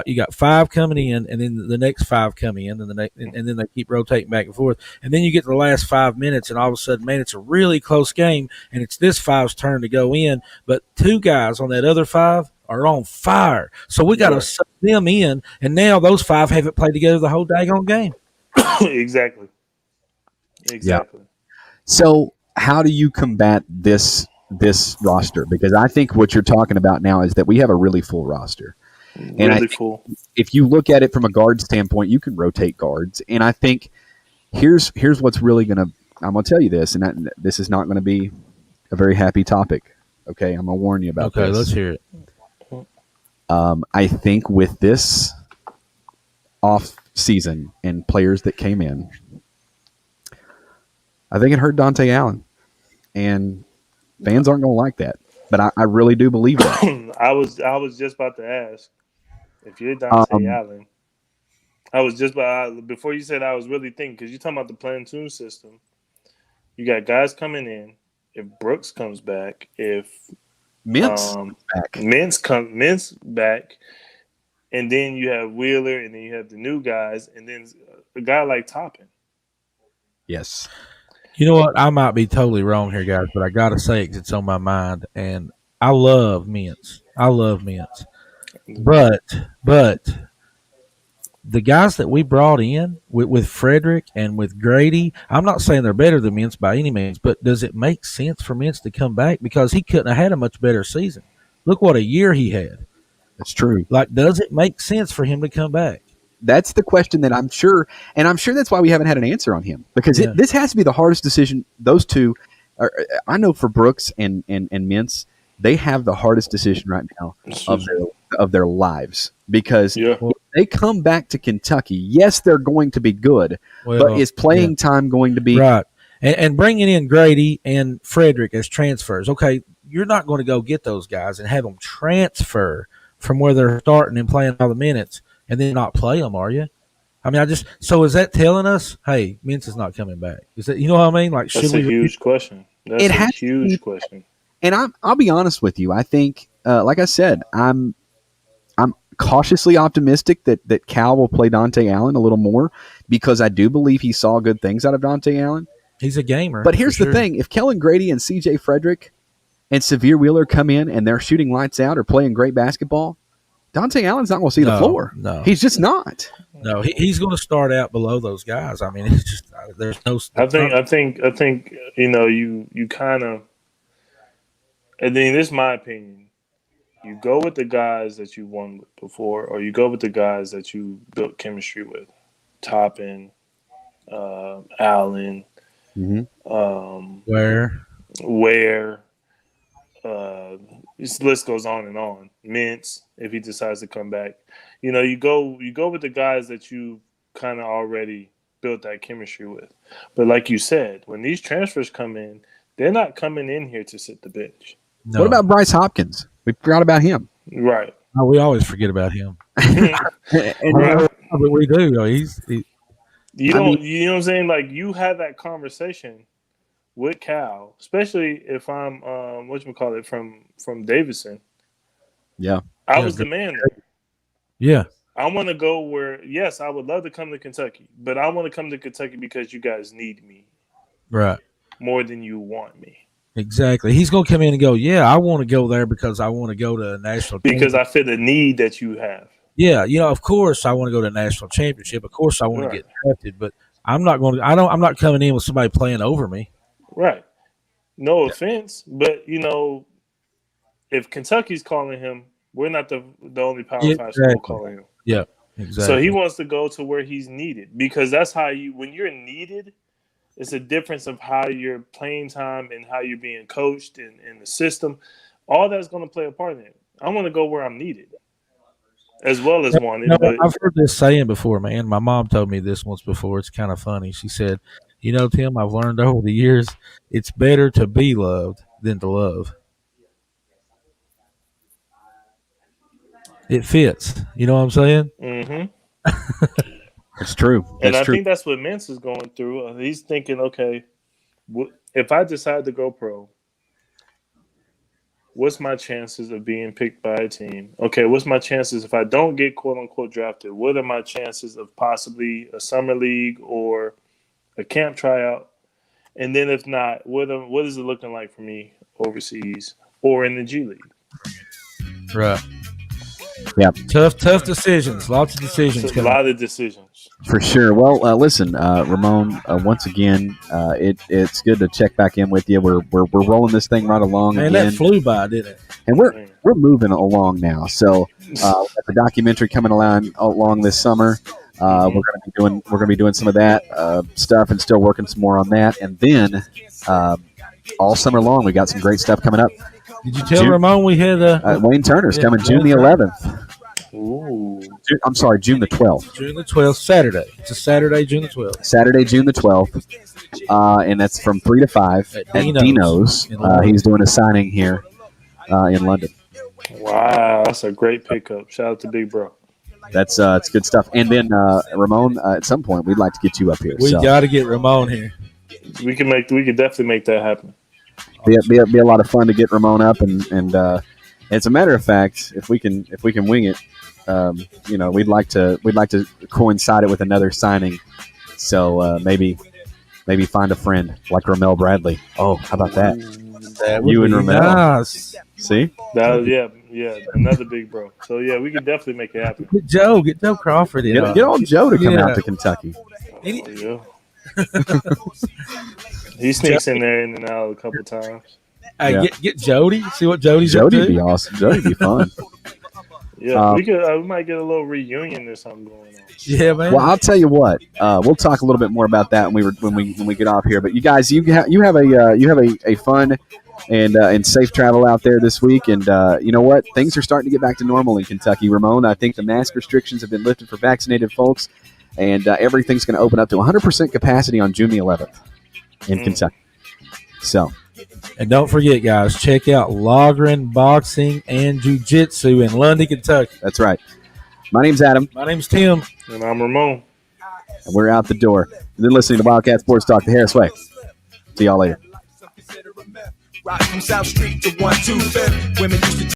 you got 5 coming in, and then the next 5 come in, and then they keep rotating back and forth, and then you get to the last 5 minutes, and all of a sudden, man, it's a really close game, and it's this 5's turn to go in, but 2 guys on that other 5 are on fire. So we got to suck them in, and now those 5 haven't played together the whole daggone game. Exactly. Yeah. So how do you combat this roster? Because I think what you're talking about now is that we have a really full roster. Full. If you look at it from a guard standpoint, you can rotate guards. And I think here's what's really I'm going to tell you this, and this is not going to be a very happy topic. Okay, I'm going to warn you about this. Okay, let's hear it. I think with this off season and players that came in, I think it hurt Dante Allen, and fans aren't going to like that. But I really do believe that. I was just about to ask if you're Dante Allen. I was just before you said I was really thinking because you're talking about the platoon system. You got guys coming in. If Brooks comes back, if Mint's back, and then you have Wheeler, and then you have the new guys, and then a guy like Toppin. Yes. You know what? I might be totally wrong here, guys, but I got to say it 'cause it's on my mind, and I love Mintz. But the guys that we brought in with Frederick and with Grady, I'm not saying they're better than Mintz by any means, but does it make sense for Mintz to come back? Because he couldn't have had a much better season. Look what a year he had. That's true. Like, does it make sense for him to come back? That's the question that I'm sure that's why we haven't had an answer on him. Because this has to be the hardest decision. Those two, I know for Brooks and Mintz, they have the hardest decision right now of their lives. Because if they come back to Kentucky, yes, they're going to be good, but is playing time going to be right? And bringing in Grady and Frederick as transfers, okay, you're not going to go get those guys and have them transfer from where they're starting and playing all the minutes and then not play them, are you? I mean, so is that telling us, hey, Mintz is not coming back? Is that, you know what I mean? Like, that's a huge question. That's a huge question. And I'll be honest with you. I think, like I said, I'm cautiously optimistic that Cal will play Dante Allen a little more because I do believe he saw good things out of Dante Allen. He's a gamer. But here's the thing. If Kellen Grady and C.J. Frederick and Severe Wheeler come in and they're shooting lights out or playing great basketball, Dante Allen's not going to see the floor. No. He's just not. No, he's going to start out below those guys. I mean, it's just there's no. I think you kind of, and then this is my opinion. You go with the guys that you won with before, or you go with the guys that you built chemistry with, Toppin, Allen, Ware. This list goes on and on. Mintz, if he decides to come back, you go with the guys that you kind of already built that chemistry with. But like you said, when these transfers come in, they're not coming in here to sit the bench. No. What about Bryce Hopkins? We forgot about him. Right. Oh, we always forget about him. Right. But we do. You know what I'm saying? Like, you had that conversation with Cal, especially if I'm from Davidson. Yeah. I was the man there. Yeah. I want to go where, yes, I would love to come to Kentucky, but I want to come to Kentucky because you guys need me. Right. More than you want me. Exactly. He's going to come in and go, yeah, I want to go there because I want to go to a national Because I feel the need that you have. Yeah, of course I want to go to a national championship. Of course I want to get drafted, but I'm not going to. I'm not coming in with somebody playing over me. Right. No offense, but if Kentucky's calling him, we're not the only Power 5 school calling him. Yeah, exactly. So he wants to go to where he's needed, because that's how when you're needed, it's a difference of how your playing time and how you're being coached and the system. All that's going to play a part in it. I want to go where I'm needed, as well as wanted. But I've heard this saying before, man. My mom told me this once before. It's kind of funny. She said, Tim, I've learned over the years, it's better to be loved than to love. It fits. You know what I'm saying? Mm-hmm. It's true. And I think that's what Mintz is going through. He's thinking, okay, if I decide to go pro, what's my chances of being picked by a team? Okay, what's my chances if I don't get quote-unquote drafted? What are my chances of possibly a summer league or a camp tryout? And then if not, what is it looking like for me overseas or in the G League? Right. Yeah. Tough decisions. Lots of decisions. A lot of decisions. For sure. Well, listen, Ramon. Once again, it's good to check back in with you. We're rolling this thing right along. Man, again. that flew by, didn't it? And we're moving along now. So we got the documentary coming along this summer. We're going to be doing some of that stuff and still working some more on that. And then all summer long, we got some great stuff coming up. Did you tell Ramon we had Wayne Turner's coming June the 11th? Ooh. I'm sorry, June the 12th. June the 12th, Saturday. It's a Saturday, June the 12th. Saturday, June the 12th. And that's from 3 to 5 at Dino's. He's doing a signing here in London. Wow, that's a great pickup. Shout out to Big Bro. It's good stuff. And then Ramon, at some point, we'd like to get you up here. We got to get Ramon here. We can definitely make that happen. Be a lot of fun to get Ramon up, and as a matter of fact, if we can wing it, we'd like to coincide it with another signing. So maybe find a friend like Ramel Bradley. Oh, how about that? You and Ramel. Nice. See? Yeah, another Big Bro. So yeah, we can definitely make it happen. Get Joe Crawford in. Get old Joe to come out to Kentucky. Oh, yeah. He sneaks in there in and out a couple times. Get Jody. See what Jody's up to. Jody'd be awesome. Jody'd be fun. Yeah, we might get a little reunion or something going on. Yeah, man. Well, I'll tell you what. We'll talk a little bit more about that when we get off here. But you guys, you have a fun and safe travel out there this week. And you know what? Things are starting to get back to normal in Kentucky, Ramon. I think the mask restrictions have been lifted for vaccinated folks, and everything's going to open up to 100% capacity on June the 11th in Kentucky. So. And don't forget, guys, check out Loughran Boxing and Jiu-Jitsu in London, Kentucky. That's right. My name's Adam. My name's Tim. And I'm Ramon. And we're out the door. You've been listening to Wildcat Sports Talk the Harris Way. See y'all later. Right from South Street to 125th. Women used to